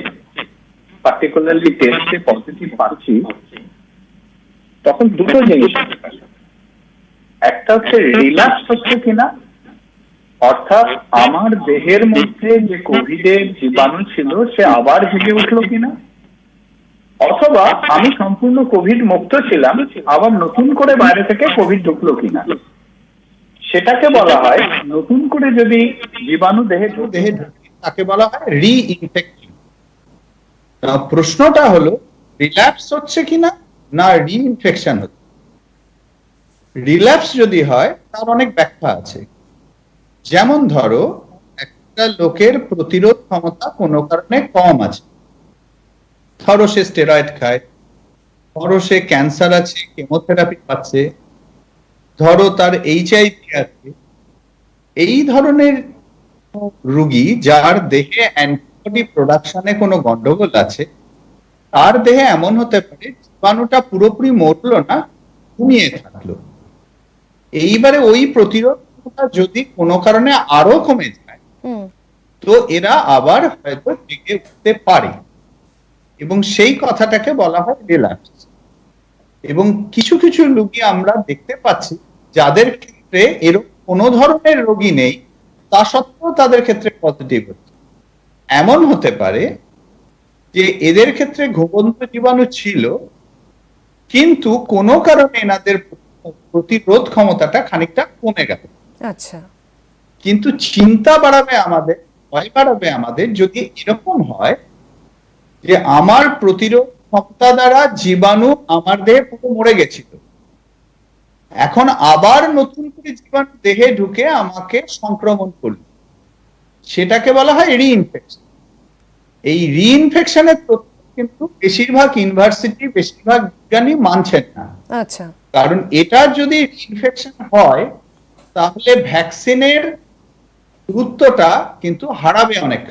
পার্টিকুলারলি টেস্টে পজিটিভ পাচ্ছি, তখন দুটো জিনিস, একটা হচ্ছে রিল্যাক্স হচ্ছে কিনা, অর্থাৎ আমার দেহের মধ্যে যে কোভিডের জীবাণু ছিল সে আবার জেগে উঠলো কিনা, অথবা আমি সম্পূর্ণ কোভিড মুক্ত ছিলাম, আবার নতুন করে বাইরে থেকে কোভিড ঢুকলো কিনা, সেটাকে বলা হয় নতুন করে যদি জীবাণু দেহে তাকে বলা হয় রিইনফেকশন। প্রশ্নটা হলো রিল্যাপস হচ্ছে কিনা না রিইনফেকশন হচ্ছে। রিল্যাপস যদি হয় তার অনেক ব্যাখ্যা আছে। যেমন ধরো, একটা লোকের প্রতিরোধ ক্ষমতা কোনো কারণে কম আছে, ধরো সে স্টেরয়েড খায়, ধরো সে ক্যান্সার আছে, কেমোথেরাপি পাচ্ছে, ধরো তার HIV আছে, এই ধরনের রোগী যার দেহে অ্যান্টিবডি প্রোডাকশনে কোনো গন্ডগোল আছে, তার দেহে এমন হতে পারে জীবাণুটা পুরোপুরি মরলো না, ঘুমিয়ে থাকলো। এইবারে ওই প্রতিরোধটা যদি কোনো কারণে আরো কমে যায়, তো এরা আবার হয়তো জেগে উঠতে পারে, এবং সেই কথাটাকে বলা হয় রিল্যাপস। এবং কিছু কিছু রোগী আমরা দেখতে পাচ্ছি যাদের ক্ষেত্রে এরকম কোনো ধরনের রোগী নেই, তা সত্ত্বেও তাদের ক্ষেত্রে পজিটিভ হচ্ছে। এমন হতে পারে যে এদের ক্ষেত্রে ঘুমন্ত জীবাণু ছিল, কিন্তু কোনো কারণে এনাদের প্রতিরোধ ক্ষমতাটা খানিকটা কমে গেল। আচ্ছা, কিন্তু চিন্তা বাড়াবে আমাদের, ভয় বাড়াবে আমাদের যদি এরকম হয় যে আমার প্রতিরোধ ক্ষমতা দ্বারা জীবাণু আমার দেহে পুরো মরে গেছিল, এখন আবার নতুন করে জীবাণু দেহে ঢুকে আমাকে সংক্রমণ করল, সেটাকে বলা হয় রিইনফেকশন। এই রিইনফেকশনের তথ্য কিন্তু বেশিরভাগ ইউনিভার্সিটি, বেশিরভাগ বিজ্ঞানী মানছেন না। আচ্ছা, কারণ এটা যদি ইনফেকশন হয় তাহলে ভ্যাকসিনের গুরুত্বটা কিন্তু হারাবে অনেক।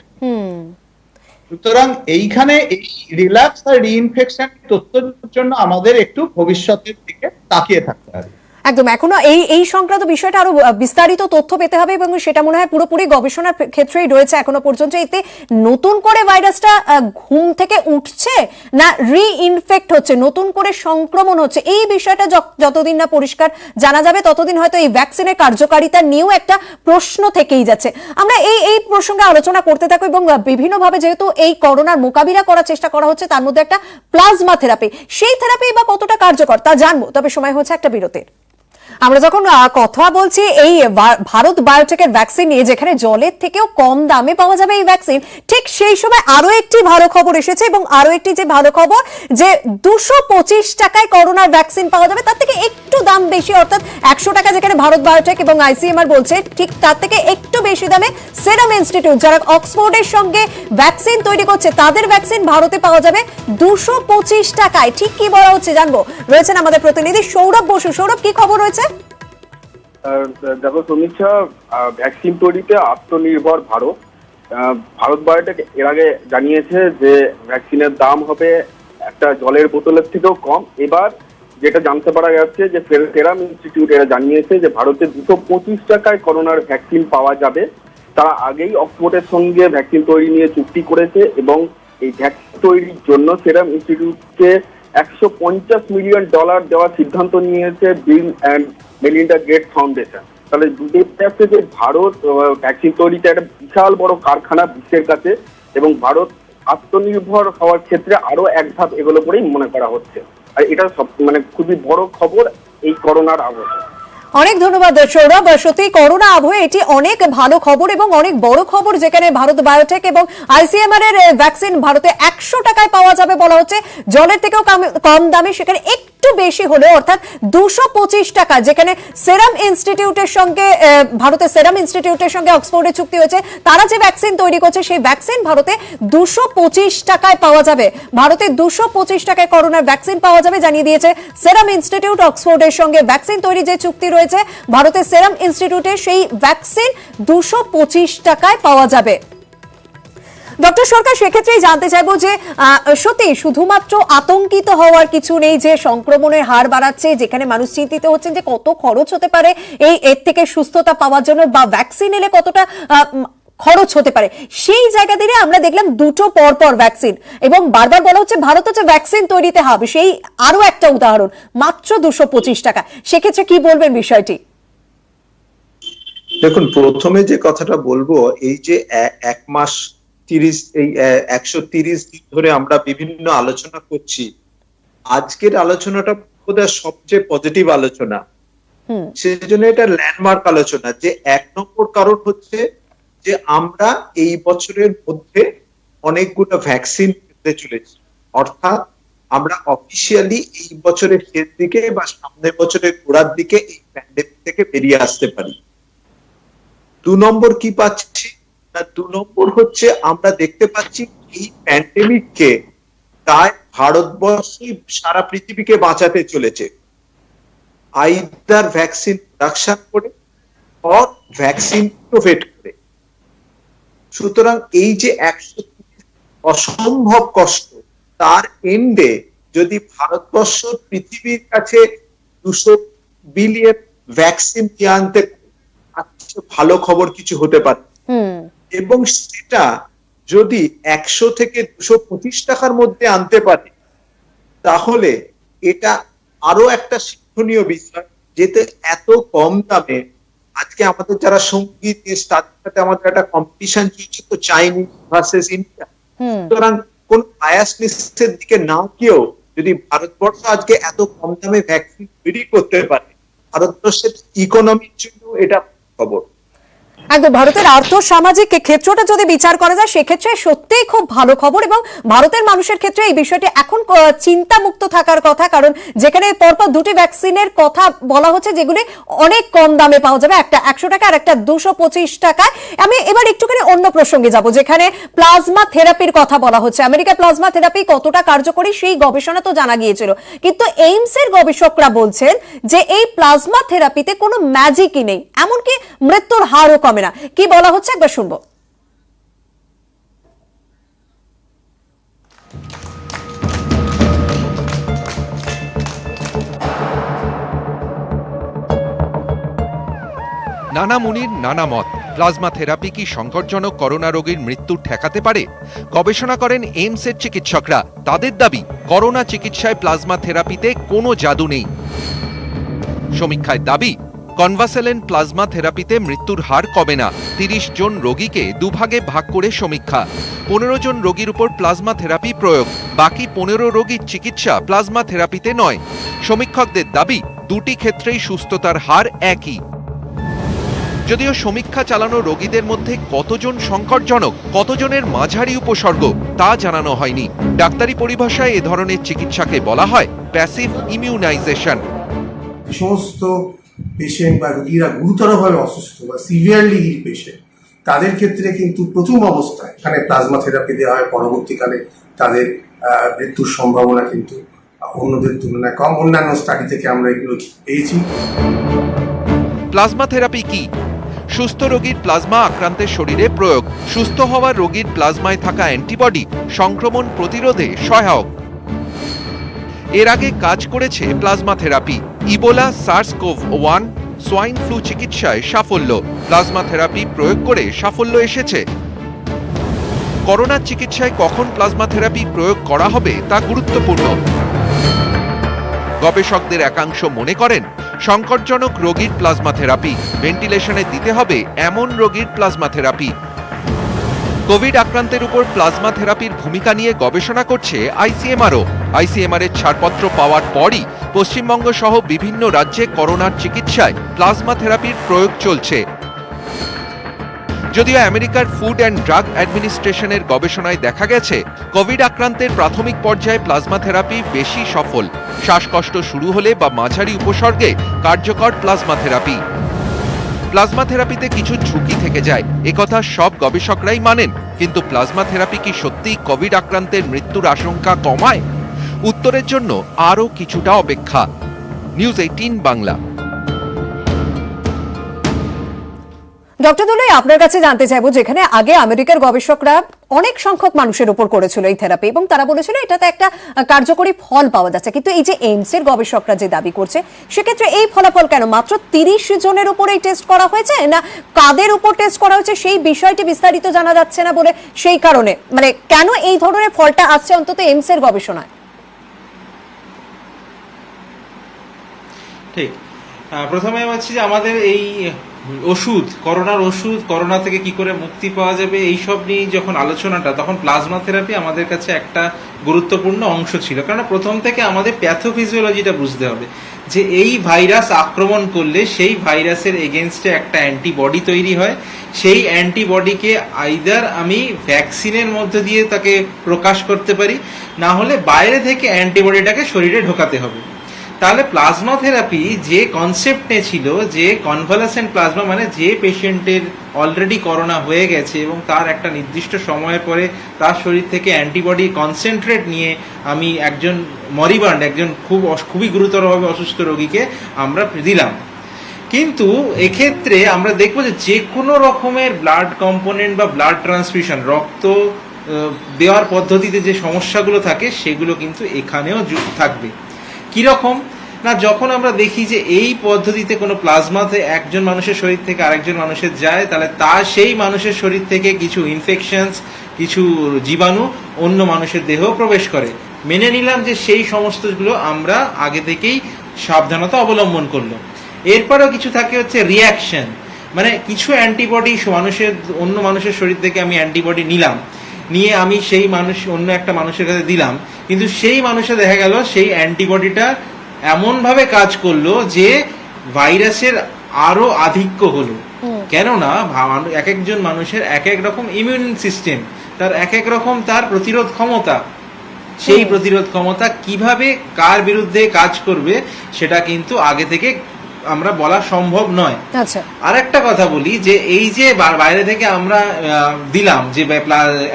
সুতরাং এইখানে এই রিল্যাপস আর রিইনফেকশন তথ্যের জন্য আমাদের একটু ভবিষ্যতের দিকে তাকিয়ে থাকতে হবে। একদম, এখনো এই সংক্রান্ত বিষয়টা আরো বিস্তারিত তথ্য পেতে হবে এবং সেটা মনে হয় পুরোপুরি গবেষণার ক্ষেত্রেই রয়েছে এখনো পর্যন্ত। এতে নতুন করে ভাইরাসটা ঘুম থেকে উঠছে না রিইনফেক্ট হচ্ছে, নতুন করে সংক্রমণ হচ্ছে, এই বিষয়টা যতদিন না পরিষ্কার জানা যাবে ততদিন হয়তো এই ভ্যাকসিনের কার্যকারিতা নিয়েও একটা প্রশ্ন থেকেই যাচ্ছে। আমরা এই প্রসঙ্গে আলোচনা করতে থাকবো এবং বিভিন্নভাবে যেহেতু এই করোনার মোকাবিলা করার চেষ্টা করা হচ্ছে, তার মধ্যে একটা প্লাজমা থেরাপি, সেই থেরাপি বা কতটা কার্যকর তা জানবো, তবে সময় হচ্ছে একটা বিরতির। আমরা যখন কথা বলছি এই ভারত বায়োটেকের ভ্যাকসিন নিয়ে, যেখানে জলের থেকেও কম দামে পাওয়া যাবে এই ভ্যাকসিন, ঠিক সেই সময় আরো একটি ভালো খবর এসেছে এবং আরো একটি যে ভালো খবর যে 225 টাকায় করোনার ভ্যাকসিন পাওয়া যাবে, তার থেকে একটু দাম বেশি, অর্থাৎ 100 টাকা যেখানে ভারত বায়োটেক এবং আইসিএমআর বলছে, ঠিক তার থেকে একটু বেশি দামে সেরাম ইনস্টিটিউট, যারা অক্সফোর্ডের সঙ্গে ভ্যাকসিন তৈরি করছে, তাদের ভ্যাকসিন ভারতে পাওয়া যাবে 225 টাকায়। ঠিক কি বলা হচ্ছে জানবো, রয়েছেন আমাদের প্রতিনিধি সৌরভ বসু। সৌরভ, কি খবর রয়েছে? দেখো সমীক্ষা, ভ্যাকসিন তৈরিতে আত্মনির্ভর ভারত বায়োটেক এর আগে জানিয়েছে যে ভ্যাকসিনের দাম হবে একটা জলের বোতলের থেকেও কম। এবার যেটা জানতে পারা যাচ্ছে যে সেরাম ইনস্টিটিউট এরা জানিয়েছে যে ভারতে 225 টাকায় করোনার ভ্যাকসিন পাওয়া যাবে। তারা আগেই অক্সফোর্ডের সঙ্গে ভ্যাকসিন তৈরি নিয়ে চুক্তি করেছে এবং এই ভ্যাকসিন তৈরির জন্য সেরাম ইনস্টিটিউটকে $150 মিলিয়ন দেওয়ার সিদ্ধান্ত নিয়েছে Bill and Melinda Gates foundation. তাহলে বুঝতে যাচ্ছে যে ভারত ভ্যাকসিন তৈরিতে একটা বিশাল বড় কারখানা বিশ্বের কাছে, এবং ভারত আত্মনির্ভর হওয়ার ক্ষেত্রে আরো এক ধাপ এগুলো করেই মনে করা হচ্ছে। আর এটা সব খুবই বড় খবর এই করোনার আবহে। অনেক ধন্যবাদ সৌরভ। সত্যি করোনা আবহে এটি অনেক ভালো খবর এবং অনেক বড় খবর, যেখানে ভারত বায়োটেক এবং আইসিএমআর এর ভ্যাকসিন ভারতে 100 টাকায় পাওয়া যাবে বলা হচ্ছে, জলের থেকেও কম দামে, সেখানে একটু বেশি হলেও অর্থাৎ 225 টাকা, যেখানে সেরাম ইনস্টিটিউটের সঙ্গে ভারতের সেরাম ইনস্টিটিউটের সঙ্গে অক্সফোর্ডের চুক্তি হয়েছে, তারা যে ভ্যাকসিন তৈরি করছে সেই ভ্যাকসিন ভারতে 225 টাকায় পাওয়া যাবে। ভারতে 225 টাকায় করোনার ভ্যাকসিন পাওয়া যাবে জানিয়ে দিয়েছে সেরাম ইনস্টিটিউট। অক্সফোর্ডের সঙ্গে ভ্যাকসিন তৈরি যে চুক্তি রয়েছে ভারতের সেরাম ইনস্টিটিউটে, সেই ভ্যাকসিন 225 টাকায় পাওয়া যাবে। ডক্টর সরকার, সেক্ষেত্রেই জানতে চাইবো যে সত্যি শুধুমাত্র আতঙ্কিত হওয়ার কিছু নেই যে সংক্রমণের হার বাড়াচ্ছে, যেখানে মানুষ চিন্তিত হচ্ছেন যে কত খরচ হতে পারে এর থেকে সুস্থতা পাওয়ার জন্য, বা ভ্যাকসিন এলে কতটা খরচ হতে পারে, সেই জায়গা দিয়ে আমরা দেখলাম দুটো পরপর ভ্যাকসিন, এবং বারবার বলা হচ্ছে ভারত হচ্ছে ভ্যাকসিন তৈরিতে হবে, সেই আরো একটা উদাহরণ, মাত্র 225 টাকা। সেক্ষেত্রে কি বলবেন বিষয়টি? দেখুন, প্রথমে যে কথাটা বলবো, এই যে 1 মাস 130 দিন ধরে আমরা বিভিন্ন আলোচনা করছি, আজকের আলোচনাটা বোধহয় সবচেয়ে পজিটিভ আলোচনা। সেই জন্য এটা ল্যান্ডমার্ক আলোচনা। যে 1 নম্বর কারণ হচ্ছে যে আমরা এই বছরের মধ্যে অনেকগুলো ভ্যাকসিন পেতে চলেছি, অর্থাৎ আমরা অফিসিয়ালি এই বছরের শেষ দিকে বা সামনের বছরের গোড়ার দিকে এই প্যান্ডেমিক থেকে বেরিয়ে আসতে পারি। 2 নম্বর কি পাচ্ছি না, 2 নম্বর হচ্ছে আমরা দেখতে পাচ্ছি এই প্যান্ডেমিককে তাই ভারতবর্ষই সারা পৃথিবীকে বাঁচাতে চলেছে, আইদার ভ্যাকসিন প্রোডাকশন করে অর ভ্যাকসিন ইনোভেট করে। সুতরাং এই যে 130 অসম্ভব কষ্ট, তার এন্ডে যদি ভারতবর্ষ পৃথিবীর কাছে 200 বিলিয়ন ভ্যাকসিন দিয়ে আনতে ভালো খবর কিছু হতে পারে, এবং সেটা যদি 100 থেকে 225 টাকার মধ্যে আনতে পারে, তাহলে এটা আরো একটা শিক্ষণীয় বিষয়, যেতে এত কম দামে আজকে আমাদের যারা সঙ্গীত তাদের সাথে আমাদের একটা কম্পিটিশন চলছে, তো চাইনিজ ভার্সেস ইন্ডিয়া। সুতরাং কোন বায়াসনেসের দিকে না গিয়েও যদি ভারতবর্ষ আজকে এত কম দামে ভ্যাকসিন তৈরি করতে পারে, ভারতবর্ষের ইকোনমির জন্য এটা খবর। একদম, ভারতের আর্থ সামাজিক ক্ষেত্রটা যদি বিচার করা যায় সেক্ষেত্রে সত্যিই খুব ভালো খবর, এবং ভারতের মানুষের ক্ষেত্রে এই বিষয়টি এখন চিন্তামুক্ত থাকার কথা, কারণ যেখানে পরপর দুটি ভ্যাকসিনের কথা বলা হচ্ছে যেগুলি অনেক কম দামে পাওয়া যাবে, একটা 100 টাকা আর একটা 225 টাকায়। আমি এবার একটুখানি অন্য প্রসঙ্গে যাব, যেখানে প্লাজমা থেরাপির কথা বলা হচ্ছে। আমেরিকা প্লাজমা থেরাপি কতটা কার্যকরী সেই গবেষণা তো জানা গিয়েছিল, কিন্তু এইমসের গবেষকরা বলছেন যে এই প্লাজমা থেরাপিতে কোনো ম্যাজিকই নেই, এমনকি মৃত্যুর হারও কমে না। কি বলা হচ্ছে একবার শুনবো। নানা মুনির নানা মত। প্লাজমা থেরাপি কি সংকটজনক করোনা রোগীর মৃত্যু ঠেকাতে পারে? গবেষণা করেন এইমসের চিকিৎসকরা। তাদের দাবি, করোনা চিকিৎসায় প্লাজমা থেরাপিতে কোনো জাদু নেই। সমীক্ষায় দাবি, কনভাসেলেন্ট প্লাজমা থেরাপিতে মৃত্যুর হার কমে না। 30 জন রোগীকে দুভাগে ভাগ করে সমীক্ষা। 15 জন রোগীর উপর প্লাজমা থেরাপি প্রয়োগ, বাকি 15 রোগীর চিকিৎসা প্লাজমা থেরাপিতে নয়। সমীক্ষকদের দাবি, দুটি ক্ষেত্রেই সুস্থতার হার একই। যদিও সমীক্ষা চালানো রোগীদের মধ্যে কতজন সংকটজনক, কতজনের মাঝারি উপসর্গ তা জানানো হয়নি। ডাক্তারি পরিভাষায় এ ধরনের চিকিৎসাকে বলা হয় প্যাসিভ ইমিউনাইজেশন। সমস্ত পেশেন্ট বা রোগীরা গুরুতরভাবে অসুস্থ বা সিভিয়ারলি ইল পেশেন্ট, তাদের ক্ষেত্রে কিন্তু প্রথম অবস্থায় এখানে প্লাজমা থেরাপি দেওয়া হয়, পরবর্তীকালে তাদের মৃত্যুর সম্ভাবনা কিন্তু অন্যদের তুলনায় কম। অন্যান্য স্টাডি থেকে আমরা এগুলো পেয়েছি। প্লাজমা থেরাপি কি? সুস্থ রোগীর প্লাজমা আক্রান্তের শরীরে প্রয়োগ। সুস্থ হওয়া রোগীর প্লাজমায় থাকা অ্যান্টিবডি সংক্রমণ প্রতিরোধে সহায়ক। এর আগে কাজ করেছে প্লাজমা থেরাপি। ইবোলা, সার্স-CoV-1, সোয়াইন ফ্লু চিকিৎসায় সাফল্য। প্লাজমা থেরাপি প্রয়োগ করে সাফল্য এসেছে। করোনা চিকিৎসায় কখন প্লাজমা থেরাপি প্রয়োগ করা হবে তা গুরুত্বপূর্ণ। গবেষকদের একাংশ মনে করেন, সংকটজনক রোগীর প্লাজমা থেরাপি, ভেন্টিলেশনে দিতে হবে এমন রোগীর প্লাজমা থেরাপি। কোভিড আক্রান্তের উপর প্লাজমা থেরাপির ভূমিকা নিয়ে গবেষণা করছে আইসিএমআরও। আইসিএমআর এর ছাড়পত্র পাওয়ার পরই পশ্চিমবঙ্গ সহ বিভিন্ন রাজ্যে করোনার চিকিৎসায় প্লাজমা থেরাপির প্রয়োগ চলছে। যদিও আমেরিকার ফুড অ্যান্ড ড্রাগ অ্যাডমিনিস্ট্রেশনের গবেষণায় দেখা গেছে, কোভিড আক্রান্তের প্রাথমিক পর্যায়ে প্লাজমা থেরাপি বেশি সফল। শ্বাসকষ্ট শুরু হলে বা মাঝারি উপসর্গে কার্যকর প্লাজমা থেরাপি। প্লাজমা থেরাপিতে কিছু ঝুঁকি থেকে যায়, একথা সব গবেষকরাই মানেন। কিন্তু প্লাজমা থেরাপি কি সত্যিই কোভিড আক্রান্তের মৃত্যুর আশঙ্কা কমায়? উত্তরের জন্য আরও কিছুটা অপেক্ষা। নিউজ 18 বাংলা। ডক্টর দুলই, আপনার কাছে জানতে চাইবো, যেখানে আগে আমেরিকার গবেষকরা অনেক সংখ্যক মানুষের উপর করেছিল এই থেরাপি এবং তারা বলেছিল এটাতে একটা কার্যকরী ফল পাওয়া যাচ্ছে, কিন্তু এই যে এইমসের গবেষকরা যে দাবি করছে সেক্ষেত্রে এই ফলাফল কেন? মাত্র 30 জনের উপর এই টেস্ট করা হয়েছে, না কাদের উপর টেস্ট করা হয়েছে সেই বিষয়টি বিস্তারিত জানা যাচ্ছে না বলে সেই কারণে, মানে কেন এই ধরনের ফলটা আসছে অন্তত এইমসের গবেষণায়? ঠিক, প্রথমে বলছি যে আমাদের এই ওষুধ, করোনার ওষুধ, করোনা থেকে কি করে মুক্তি পাওয়া যাবে, এইসব নিয়ে যখন আলোচনাটা, তখন প্লাজমা থেরাপি আমাদের কাছে একটা গুরুত্বপূর্ণ অংশ ছিল। কারণ প্রথম থেকে আমাদের প্যাথোফিজিওলজিটা বুঝতে হবে যে এই ভাইরাস আক্রমণ করলে সেই ভাইরাসের এগেনস্টে একটা অ্যান্টিবডি তৈরি হয়। সেই অ্যান্টিবডিকে আইদার আমি ভ্যাকসিনের মধ্যে দিয়ে তাকে প্রকাশ করতে পারি, না হলে বাইরে থেকে অ্যান্টিবডিটাকে শরীরে ঢোকাতে হবে। তাহলে প্লাজমা থেরাপি যে কনসেপ্টে ছিল, যে কনভালেসেন্ট প্লাজমা, মানে যে পেশেন্টের অলরেডি করোনা হয়ে গেছে এবং তার একটা নির্দিষ্ট সময়ের পরে তার শরীর থেকে অ্যান্টিবডি কনসেন্ট্রেট নিয়ে আমি একজন মরিবান্ড, একজন খুবই গুরুতরভাবে অসুস্থ রোগীকে আমরা দিলাম। কিন্তু এক্ষেত্রে আমরা দেখবো যে কোনো রকমের ব্লাড কম্পোনেন্ট বা ব্লাড ট্রান্সফিউশন, রক্ত দেওয়ার পদ্ধতিতে যে সমস্যাগুলো থাকে সেগুলো কিন্তু এখানেও থাকবে। কিরকম না, যখন আমরা দেখি যে এই পদ্ধতিতে কোনো প্লাজমাতে একজন মানুষের শরীর থেকে আরেকজন মানুষের যায়, তাহলে তার সেই মানুষের শরীর থেকে কিছু ইনফেকশনস, কিছু জীবাণু অন্য মানুষের দেহেও প্রবেশ করে। মেনে নিলাম যে সেই সমস্তগুলো আমরা আগে থেকেই সাবধানতা অবলম্বন করলো। এরপরেও কিছু থাকে হচ্ছে রিয়াকশন, মানে কিছু অ্যান্টিবডি অন্য মানুষের শরীর থেকে আমি অ্যান্টিবডি নিলাম, নিয়ে আমি সেই মানুষ অন্য একটা মানুষের কাছে দিলাম, কিন্তু সেই মানুষে দেখা গেল সেই অ্যান্টিবডিটা এমনভাবে কাজ করলো যে ভাইরাসের আরো আধিক্য হলো। কেননা এক একজন মানুষের এক এক রকম ইমিউন সিস্টেম, তার এক এক রকম তার প্রতিরোধ ক্ষমতা, সেই প্রতিরোধ ক্ষমতা কিভাবে কার বিরুদ্ধে কাজ করবে সেটা কিন্তু আগে থেকে আমরা বলা সম্ভব নয়। আচ্ছা, আর একটা কথা বলি যে এই যে বাইরে থেকে আমরা দিলাম যে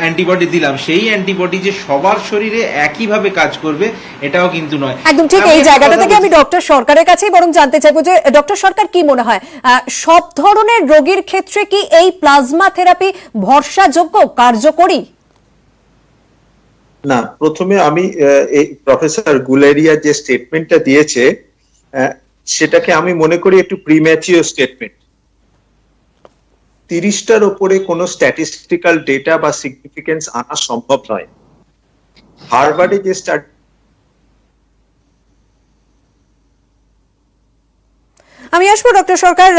অ্যান্টিবডি দিলাম, সেই অ্যান্টিবডি যে সবার শরীরে একইভাবে কাজ করবে এটাও কিন্তু নয়। একদম ঠিক। এই জায়গাটা থেকে আমি ডক্টর সরকারের কাছেই বরং জানতে চাইবো যে ডক্টর সরকার, কি মনে হয় সব ধরনের রোগীর ক্ষেত্রে কি এই প্লাজমা থেরাপি ভরসাযোগ্য, কার্যকরী? না, প্রথমে আমি এই প্রফেসর গুলেরিয়া যে স্টেটমেন্টটা দিয়েছে সেটাকে আমি মনে করি একটু প্রিম্যাচিওর স্টেটমেন্ট। 30টার উপরে কোনো স্ট্যাটিস্টিক্যাল ডেটা বা সিগনিফিকেন্স আনা সম্ভব নয়। হার্ভার্ডে যে স্টাডি, আমি আসবো ডক্টর সরকার।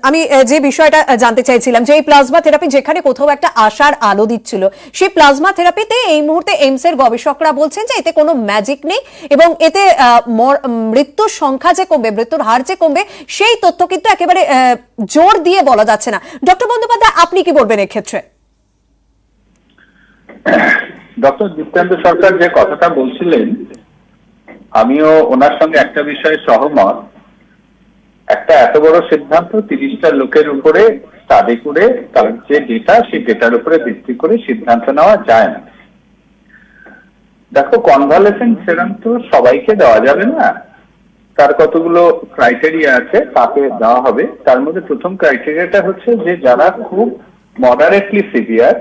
আমি যে বিষয়টা জানতে চাইছিলাম যে এই প্লাজমা থেরাপি যেখানে কোথাও একটা আশার আলো দিচ্ছিল, সেই প্লাজমা থেরাপিতে এই মুহূর্তে এইমস এর গবেষকরা বলছেন যে এতে কোনো ম্যাজিক নেই এবং এতে মৃত্যুর সংখ্যা যে কমবে, মৃত্যুর হার যে কমবে, সেই তথ্য কিন্তু একেবারে জোর দিয়ে বলা যাচ্ছে না। ডক্টর বন্দ্যোপাধ্যায়, আপনি কি বলবেন এক্ষেত্রে? ডক্টর জিতেন্দ্র সরকার যে কথাটা বলছিলেন, আমিও ওনার সঙ্গে একটা বিষয়ে সহমত। একটা এত বড় সিদ্ধান্ত 30টা লোকের উপরে স্টাডি করে তার যে ডেটা, সেই ডেটার উপরে ভিত্তি করে সিদ্ধান্ত নেওয়া যায় না। দেখো, কনভালেসেন্ট সেরাম তো সবাইকে দেওয়া যাবে না, তার কতগুলো ক্রাইটেরিয়া আছে, তাকে দেওয়া হবে। তার মধ্যে প্রথম ক্রাইটেরিয়াটা হচ্ছে যে যারা খুব মডারেটলি সিভিয়ার,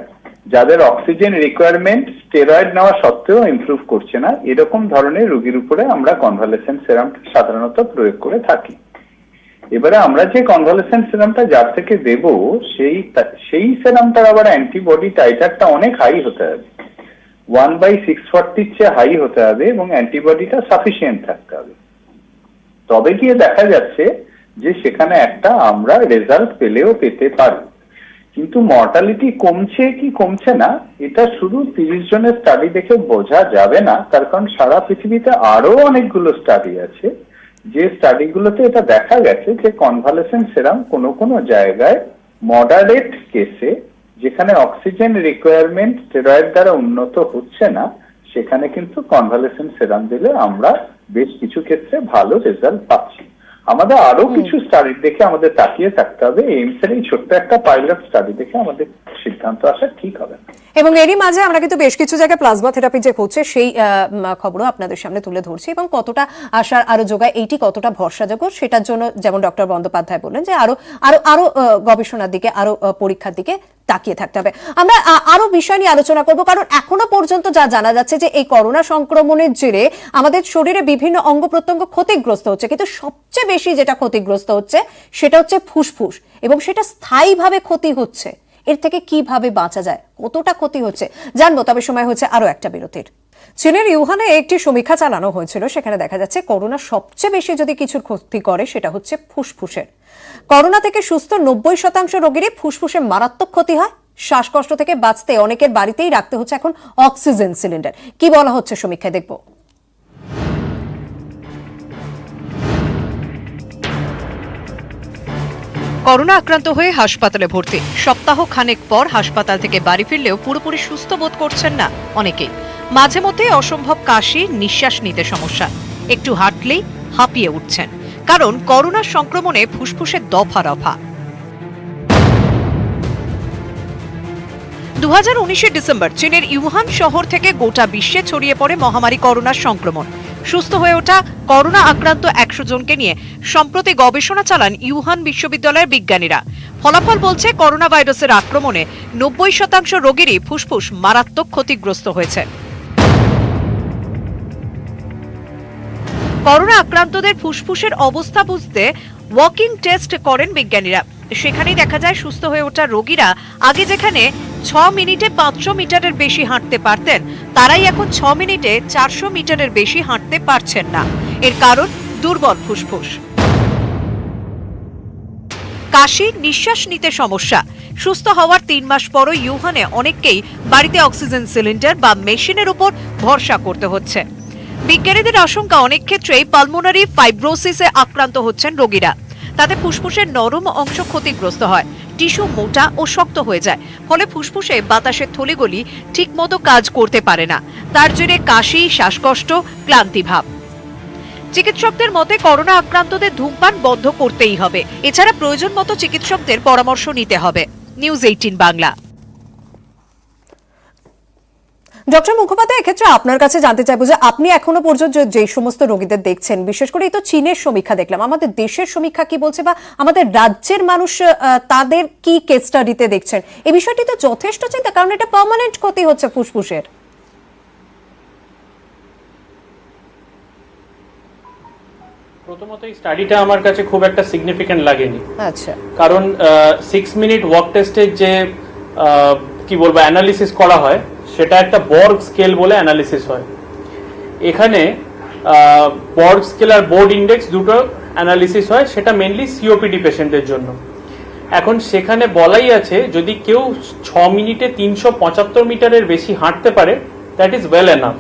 যাদের অক্সিজেন রিকোয়ারমেন্ট স্টেরয়েড নেওয়া সত্ত্বেও ইমপ্রুভ করছে না, এরকম ধরনের রোগীর উপরে আমরা কনভালেসেন্ট সেরামটা সাধারণত প্রয়োগ করে থাকি। এবারে আমরা যে কনভালেসেন্ট সেরামটা যার থেকে দেব, সেই সেরামটার আবার অ্যান্টিবডি টাইটারটা অনেক হাই হতে হবে, 1/640 চেয়ে হাই হতে হবে এবং অ্যান্টিবডিটা সাফিসিয়েন্ট থাকতে হবে। তবে গিয়ে দেখা যাচ্ছে যে সেখানে একটা আমরা রেজাল্ট পেতে পারি। কিন্তু মর্টালিটি কমছে কি কমছে না, এটা শুধু 30 জনের স্টাডি দেখে বোঝা যাবে না। তার কারণ সারা পৃথিবীতে আরো অনেকগুলো স্টাডি আছে, যে স্টাডিগুলোতে এটা দেখা গেছে যে কনভালেসেন্ট সেরাম কোনো জায়গায় মডারেট কেসে, যেখানে অক্সিজেন রিকোয়ারমেন্ট স্টেরয়েড দ্বারা উন্নত হচ্ছে না, সেখানে কিন্তু কনভালেসেন্ট সেরাম দিলে আমরা বেশ কিছু ক্ষেত্রে ভালো রেজাল্ট পাচ্ছি। আমাদের আরো কিছু স্টাডি দেখে আমাদের তাকিয়ে থাকতে হবে। এইমস এর এই ছোট্ট একটা পাইলট স্টাডি দেখে আমাদের সিদ্ধান্ত আসা ঠিক হবে না। এবং এরই মাঝে আমরা কিন্তু বেশ কিছু জায়গায় প্লাজমা থেরাপি যে হচ্ছে সেই খবরও আপনাদের সামনে তুলে ধরছি এবং কতটা আশার আরো যোগায়, এইটি কতটা ভরসাযোগ্য সেটার জন্য যেমন ডক্টর বন্দ্যোপাধ্যায় বললেন যে আরো গবেষণার দিকে, আরো পরীক্ষার দিকে তাকিয়ে থাকতে হবে। আমরা আরো বিষয় নিয়ে আলোচনা করব, কারণ এখনো পর্যন্ত যা জানা যাচ্ছে যে এই করোনা সংক্রমণের জেরে আমাদের শরীরে বিভিন্ন অঙ্গ প্রত্যঙ্গ ক্ষতিগ্রস্ত হচ্ছে, কিন্তু সবচেয়ে বেশি যেটা ক্ষতিগ্রস্ত হচ্ছে সেটা হচ্ছে ফুসফুস, এবং সেটা স্থায়ীভাবে ক্ষতি হচ্ছে। এর থেকে কিভাবে বাঁচা যায়, কতটা ক্ষতি হচ্ছে জানবো, তবে সময় হচ্ছে আরো একটা বিরতির। চীনের ইউহানে একটি সমীক্ষা চালানো হয়েছিল, সেখানে দেখা যাচ্ছে করোনা সবচেয়ে বেশি যদি কিছুর ক্ষতি করে সেটা হচ্ছে ফুসফুসের। করোনা থেকে সুস্থ 90% রোগীরই ফুসফুসে মারাত্মক ক্ষতি হয়। শ্বাসকষ্ট থেকে বাঁচতে অনেকের বাড়িতেই রাখতে হচ্ছে এখন অক্সিজেন সিলিন্ডার। কি বলা হচ্ছে সমীক্ষায়, দেখব। করোনা আক্রান্ত হয়ে হাসপাতালে ভর্তি, সপ্তাহ খানেক পর হাসপাতাল থেকে বাড়ি ফিরলেও পুরোপুরি সুস্থ বোধ করছেন না অনেকেই। মাঝে মধ্যে অসম্ভব কাশি, নিঃশ্বাস নিতে সমস্যা, একটু হাঁটলেই হাঁপিয়ে উঠছেন, কারণ করোনার সংক্রমণে ফুসফুসে দফা রফা। 2019 ডিসেম্বর চীনের ইউহান শহর থেকে গোটা বিশ্বে ছড়িয়ে পড়ে মহামারী করোনার সংক্রমণ। সুস্থ হয়ে ওঠা করোনা আক্রান্ত 100 জনকে নিয়ে সম্প্রতি গবেষণা চালান ইউহান বিশ্ববিদ্যালয়ের বিজ্ঞানীরা। ফলাফল বলছে করোনা ভাইরাসের আক্রমণে 90% রোগীরই ফুসফুস মারাত্মক ক্ষতিগ্রস্ত হয়েছে। করোনা আক্রান্তদের ফুসফুসের অবস্থা বুঝতে ওয়াকিং টেস্ট করেন বিজ্ঞানীরা। সেখানেই দেখা যায় সুস্থ হয়ে ওঠা রোগীরা আগে যেখানে 6 মিনিটে 500 মিটারের বেশি হাঁটতে পারতেন, তারাই এখন 6 মিনিটে 400 মিটারের বেশি হাঁটতে পারছেন না। এর কারণ দুর্বল ফুসফুস। কাশি, নিঃশ্বাস নিতে সমস্যা। সুস্থ হওয়ার 3 মাস পরও ইউহানে অনেককেই বাড়িতে অক্সিজেন সিলিন্ডার বা মেশিনের উপর ভরসা করতে হচ্ছে। বিজ্ঞানীদের আশঙ্কা, অনেক ক্ষেত্রেই পালমোনারি ফাইব্রোসিসে আক্রান্ত হচ্ছেন রোগীরা। তাতে ফুসফুসের নরম অংশ ক্ষতিগ্রস্ত হয়, টিস্যু মোটা ও শক্ত হয়ে যায়, ফলে ফুসফুসে বাতাসের থলিগুলি ঠিকমতো কাজ করতে পারে না। তার জেরে কাশি, শ্বাসকষ্ট, ক্লান্তি ভাব। চিকিৎসকদের মতে করোনা আক্রান্তদের ধূমপান বন্ধ করতেই হবে। এছাড়া প্রয়োজন মতো চিকিৎসকদের পরামর্শ নিতে হবে। নিউজ 18 বাংলা। ডক্টর মুখোপাধ্যায়, এক্ষেত্রে আপনার কাছে জানতে চাইবো যে আপনি এখনো পর্যন্ত যে সমস্ত রোগীদের দেখছেন, বিশেষ করে এই তো চীনের সমীক্ষা দেখলাম, আমাদের দেশের সমীক্ষা কি বলছে বা আমাদের রাজ্যের মানুষ তাদের কি কেস স্টাডিতে দেখছেন, এই বিষয়টি তো যথেষ্ট চিন্তা, কারণ এটা পার্মানেন্ট ক্ষতি হচ্ছে ফুসফুসের। প্রথমত এই স্টাডিটা আমার কাছে খুব একটা সিগনিফিকেন্ট লাগেনি। আচ্ছা, কারণ 6 মিনিট ওয়াক টেস্টের যে কি বলবো অ্যানালিসিস করা হয়, সেটা একটা বর্গ স্কেল বলে অ্যানালিসিস হয়। এখানে বর্গ স্কেল আর বোর্ড ইন্ডেক্স দুটো অ্যানালিসিস হয়, সেটা মেনলি সিওপিডি পেশেন্টদের জন্য। এখন সেখানে বলাই আছে যদি কেউ 6 মিনিটে 375 মিটারের বেশি হাঁটতে পারে, দ্যাট ইজ ওয়েল এনাফ।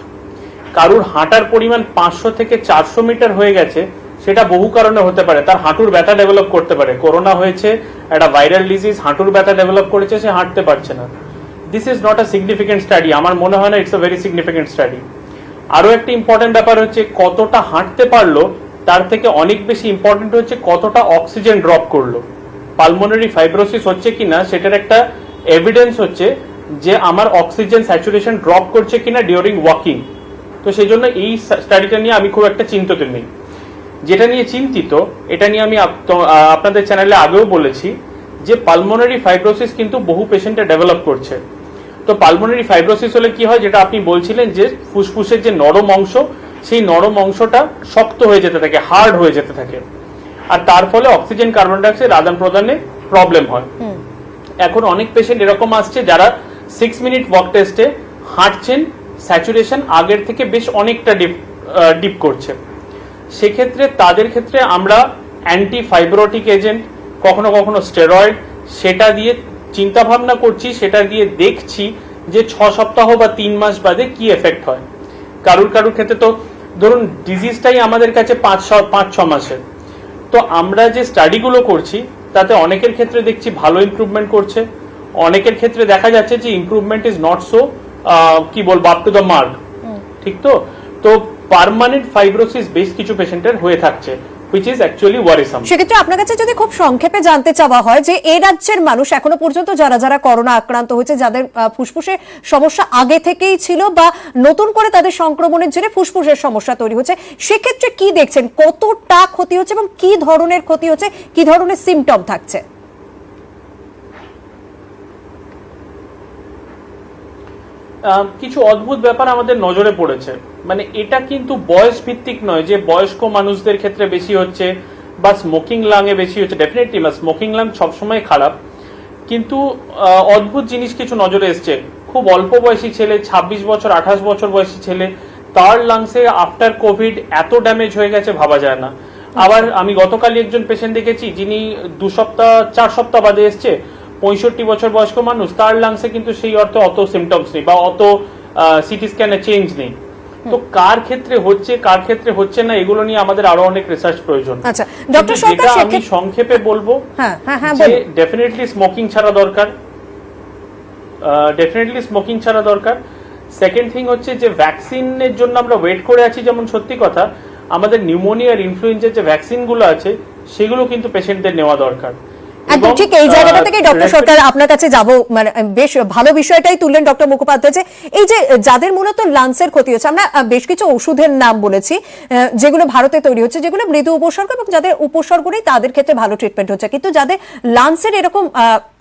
কারুর হাঁটার পরিমাণ 500 থেকে 400 মিটার হয়ে গেছে, সেটা বহু কারণে হতে পারে। তার হাঁটুর ব্যথা ডেভেলপ করতে পারে, করোনা হয়েছে, একটা ভাইরাল ডিজিজ, হাঁটুর ব্যথা ডেভেলপ করেছে, সে হাঁটতে পারছে না। This is not a significant study. আমার মনে হয় না it's a very significant study. আরো একটা ইম্পর্টেন্ট ব্যাপার হচ্ছে কতটা হাঁটতে পারলো, তার থেকে অনেক বেশি ইম্পর্টেন্ট হচ্ছে কতটা অক্সিজেন ড্রপ করলো। পালমোনারি ফাইব্রোসিস হচ্ছে কিনা সেটার একটা এভিডেন্স হচ্ছে যে আমার অক্সিজেন স্যাচুরেশন ড্রপ করছে কিনা ডিউরিং ওয়াকিং। তো সেই জন্য এই স্টাডিটা নিয়ে আমি খুব একটা চিন্তিত নেই। যেটা নিয়ে চিন্তিত, এটা নিয়ে আমি আপনাদের চ্যানেলে আগেও বলেছি যে পালমোনারি ফাইব্রোসিস কিন্তু বহু পেশেন্টে ডেভেলপ করছে। তো পালমোনারি ফাইব্রোসিস হলে কি হয়, যেটা আপনি বলছিলেন যে ফুসফুসের যে নরম অংশ, সেই নরম অংশটা শক্ত হয়ে যেতে থাকে, হার্ড হয়ে যেতে থাকে, আর তার ফলে অক্সিজেন কার্বন ডাইঅক্সাইড আদান প্রদানে প্রবলেম হয়। এখন অনেক পেশেন্ট এরকম আসছে যারা 6 মিনিট ওয়াক টেস্টে হাঁটছেন, স্যাচুরেশন আগের থেকে বেশ অনেকটা ডিপ করছে। সেক্ষেত্রে তাদের ক্ষেত্রে আমরা অ্যান্টি ফাইব্রোটিক এজেন্ট, কখনো কখনো স্টেরয়েড, সেটা দিয়ে চিন্তা ভাবনা করছি, সেটা দিয়ে দেখছি যে 6 সপ্তাহ বা 3 মাস বাদে কি এফেক্ট হয়। কারুর ক্ষেত্রে তো ধরুন ডিজিজটাই আমাদের কাছে 5-6 মাসের। তো আমরা যে স্টাডিগুলো করছি তাতে অনেকের ক্ষেত্রে দেখছি ভালো ইমপ্রুভমেন্ট করছে, অনেকের ক্ষেত্রে দেখা যাচ্ছে যে ইমপ্রুভমেন্ট ইজ নট সো কি বলবো আপ টু দ্য মার্ক। ঠিক তো পার্মানেন্ট ফাইব্রোসিস বেশ কিছু পেশেন্টের হয়ে থাকছে, which is actually worrisome. সেক্ষেত্রে আপনার কাছে যদি খুব সংক্ষেপে জানতে চাওয়া হয় যে এই রাজ্যের মানুষ এখনো পর্যন্ত যারা যারা করোনা আক্রান্ত হয়েছে, যাদের ফুসফুসে সমস্যা আগে থেকেই ছিল বা নতুন করে তাদের সংক্রমণের জেরে ফুসফুসের সমস্যা তৈরি হচ্ছে, সেক্ষেত্রে কি দেখছেন, কতটা ক্ষতি হচ্ছে এবং কি ধরনের ক্ষতি হচ্ছে, কি ধরনের সিমটম থাকছে? কিছু অদ্ভুত ব্যাপার আমাদের নজরে পড়েছে। মানে এটা কিন্তু বয়স ভিত্তিক নয় যে বয়স্ক মানুষদের ক্ষেত্রে বেশি হচ্ছে বা স্মোকিং লাংয়ে বেশি হচ্ছে। ডেফিনেটলি স্মোকিং লাং সবসময় খারাপ, কিন্তু অদ্ভুত জিনিস কিছু নজরে এসছে। খুব অল্প বয়সী ছেলে, 26 বছর 28 বছর বয়সী ছেলে, তার লাংসে আফটার কোভিড এত ড্যামেজ হয়ে গেছে ভাবা যায় না। আবার আমি গতকালই একজন পেশেন্ট দেখেছি যিনি 4 সপ্তাহ বাদে এসছে, 65 বছর বয়স্ক মানুষ, তার লাংসে কিন্তু সেই অর্থে অত সিমটমস নেই বা অত সিটি স্ক্যানে চেঞ্জ নেই। তো কার ক্ষেত্রে হচ্ছে কার ক্ষেত্রে হচ্ছে না, এগুলো নিয়ে আমাদের আরো অনেক রিসার্চ প্রয়োজন। আচ্ছা ডক্টর সরকার, আমি সংক্ষেপে বলবো যে ডেফিনেটলি স্মোকিং ছাড়া দরকার। সেকেন্ড থিং হচ্ছে যে ভ্যাকসিনের জন্য আমরা ওয়েট করে আছি, যেমন সত্যি কথা আমাদের নিউমোনিয়া আর ইনফ্লুয়েঞ্জার যে ভ্যাকসিন গুলো আছে সেগুলো কিন্তু পেশেন্টদের নেওয়া দরকার। একদম ঠিক এই জায়গাটা থেকে ডক্টর সরকার আপনার কাছে যাব, মানে বেশ ভালো বিষয়টাই তুললেন ডক্টর মুখোপাধ্যায়, যে এই যে যাদের মূলত লাংসের ক্ষতি হচ্ছে, আমরা বেশ কিছু ওষুধের নাম বলেছি যেগুলো ভারতে তৈরি হচ্ছে, যেগুলো মৃদু উপসর্গ এবং যাদের উপসর্গ নেই তাদের ক্ষেত্রে ভালো ট্রিটমেন্ট হচ্ছে, কিন্তু যাদের লাংসের এরকম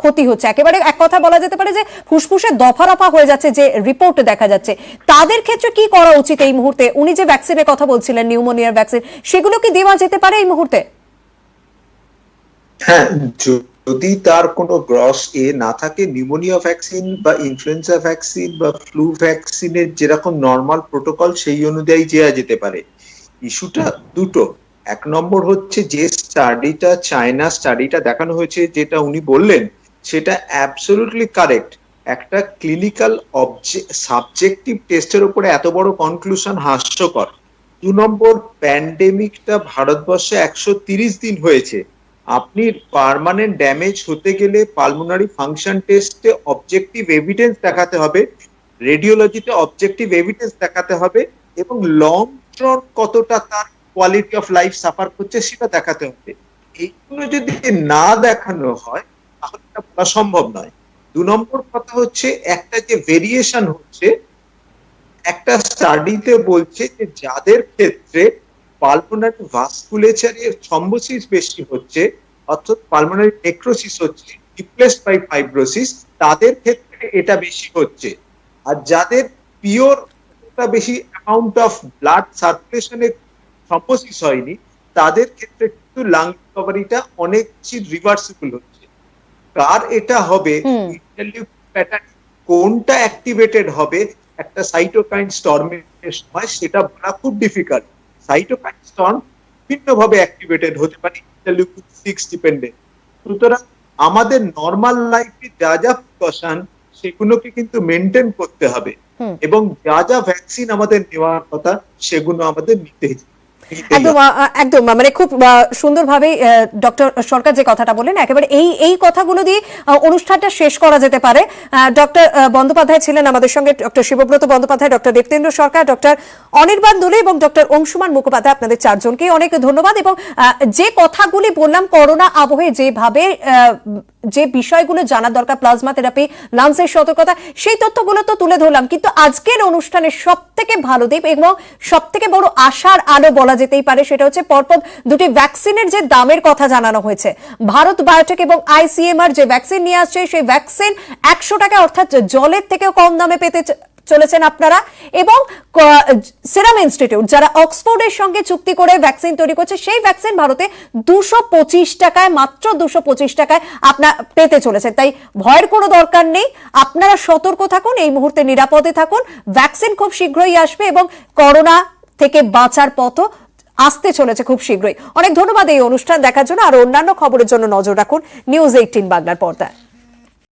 ক্ষতি হচ্ছে, একেবারে এক কথা বলা যেতে পারে যে ফুসফুসে দফা রফা হয়ে যাচ্ছে যে রিপোর্ট দেখা যাচ্ছে, তাদের ক্ষেত্রে কি করা উচিত এই মুহূর্তে? উনি যে ভ্যাকসিনের কথা বলছিলেন, নিউমোনিয়ার ভ্যাকসিন, সেগুলো কি দেওয়া যেতে পারে এই মুহূর্তে? হ্যাঁ, যদি তার কোনো গ্রস না থাকে, নিউমোনিয়া ভ্যাকসিন বা ইনফ্লুয়েঞ্জা ভ্যাকসিন বা ফ্লু ভ্যাকসিনের যেরকম নর্মাল প্রোটোকল সেই অনুযায়ী দেওয়া যেতে পারে। ইস্যুটা দুটো, এক নম্বর হচ্ছে যে স্টাডিটা, চায়না স্টাডিটা দেখানো হয়েছে, যেটা উনি বললেন সেটা অ্যাবসলিউটলি কারেক্ট। একটা ক্লিনিক্যাল সাবজেক্টিভ টেস্টের উপরে এত বড় কনক্লুশন হাস্যকর। 2 নম্বর, প্যান্ডেমিকটা ভারতবর্ষে 130 দিন হয়েছে। আপনি পার্মানেন্ট ড্যামেজ হতে গেলে পালমোনারি ফাংশন টেস্টে অবজেক্টিভ এভিডেন্স দেখাতে হবে, রেডিওলজিতে অবজেক্টিভ এভিডেন্স দেখাতে হবে, এবং লং টার্ম কতটা তার কোয়ালিটি অফ লাইফ সাফার করছে সেটা দেখাতে হবে। এইগুলো যদি না দেখানো হয় তাহলে এটা বলা সম্ভব নয়। 2 নম্বর কথা হচ্ছে, একটা যে ভেরিয়েশন হচ্ছে, একটা স্টাডিতে বলছে যে যাদের ক্ষেত্রে পালমোনারি ভাস্কুলেচারের থ্রম্বোসিস বেশি হচ্ছে, অর্থাৎ পালমোনারি নেক্রোসিস হচ্ছে রিপ্লেসড বাই ফাইব্রোসিস, তাদের ক্ষেত্রে এটা বেশি হচ্ছে। আর যাদের পিওর বেশি অ্যামাউন্ট অফ ব্লাড সার্কুলেশনে থ্রম্বোসিস হয়নি, তাদের ক্ষেত্রে কিন্তু লাং রিকভারিটা অনেক বেশি রিভার্সিবল হচ্ছে। কার এটা হবে, প্যাটার্ন কোনটা অ্যাক্টিভেটেড হবে একটা সাইটোকাইন স্টর্মের সময়, সেটা বলা খুব ডিফিকাল্ট। সাইটোকাইন স্টর্ম ভিন্নভাবে অ্যাক্টিভেটেড হতে পারে, ইন্টারলিউকিন 6 ডিপেন্ডেন্ট। সুতরাং আমাদের নর্মাল লাইফে যা যা প্রিকশন সেগুলোকে কিন্তু মেনটেন করতে হবে, এবং যা যা ভ্যাকসিন আমাদের নেওয়ার কথা সেগুলো আমাদের নিতেই হবে। একদম মানে খুব সুন্দরভাবে ডক্টর সরকার যে কথাটা বললেন, একেবারে এই কথাগুলো দিয়ে অনুষ্ঠানটা শেষ করা যেতে পারে। ডক্টর বন্দ্যোপাধ্যায় ছিলেন আমাদের সঙ্গে, ডক্টর শিবব্রত বন্দ্যোপাধ্যায়, ডক্টর দীপ্তেন্দ্র সরকার, ডক্টর অনির্বাণ দোলে এবং ডক্টর অংশুমান মুখোপাধ্যায়, আপনাদের চারজনকে অনেক ধন্যবাদ। এবং যে কথাগুলি বললাম, করোনা আবহে যেভাবে যে বিষয়গুলো জানার দরকার, প্লাজমা থেরাপি, লাংসের সতর্কতা, সেই তথ্যগুলো তো তুলে ধরলাম, কিন্তু আজকের অনুষ্ঠানের সব থেকে ভালো দিক এবং সব থেকে বড় আশার আলো বলা যেতেই পারে সেটা হচ্ছে পরপর দুটি ভ্যাকসিনের যে দামের কথা জানানো হয়েছে। ভারত বায়োটেক এবং ICMR যে ভ্যাকসিন নিয়ে আসছে, সেই ভ্যাকসিন 100 টাকা, অর্থাৎ জলের থেকেও কম দামে পেতে চলেছেন আপনারা। এবং সিরাম ইনস্টিটিউট যারা অক্সফোর্ডের সঙ্গে চুক্তি করে ভ্যাকসিন তৈরি করছে, সেই ভ্যাকসিন ভারতে 225 টাকায়, মাত্র 225 টাকায় আপনারা পেতে চলেছেন। তাই ভয়ের কোনো দরকার নেই, আপনারা সতর্ক থাকুন, এই মুহূর্তে নিরাপদে থাকুন। ভ্যাকসিন খুব শীঘ্রই আসবে এবং করোনা থেকে বাঁচার পথও আসতে চলেছে খুব শীঘ্রই। অনেক ধন্যবাদ এই অনুষ্ঠান দেখার জন্য। আর অন্যান্য খবরের জন্য নজর রাখুন নিউজ 18 বাংলার পর্দায়।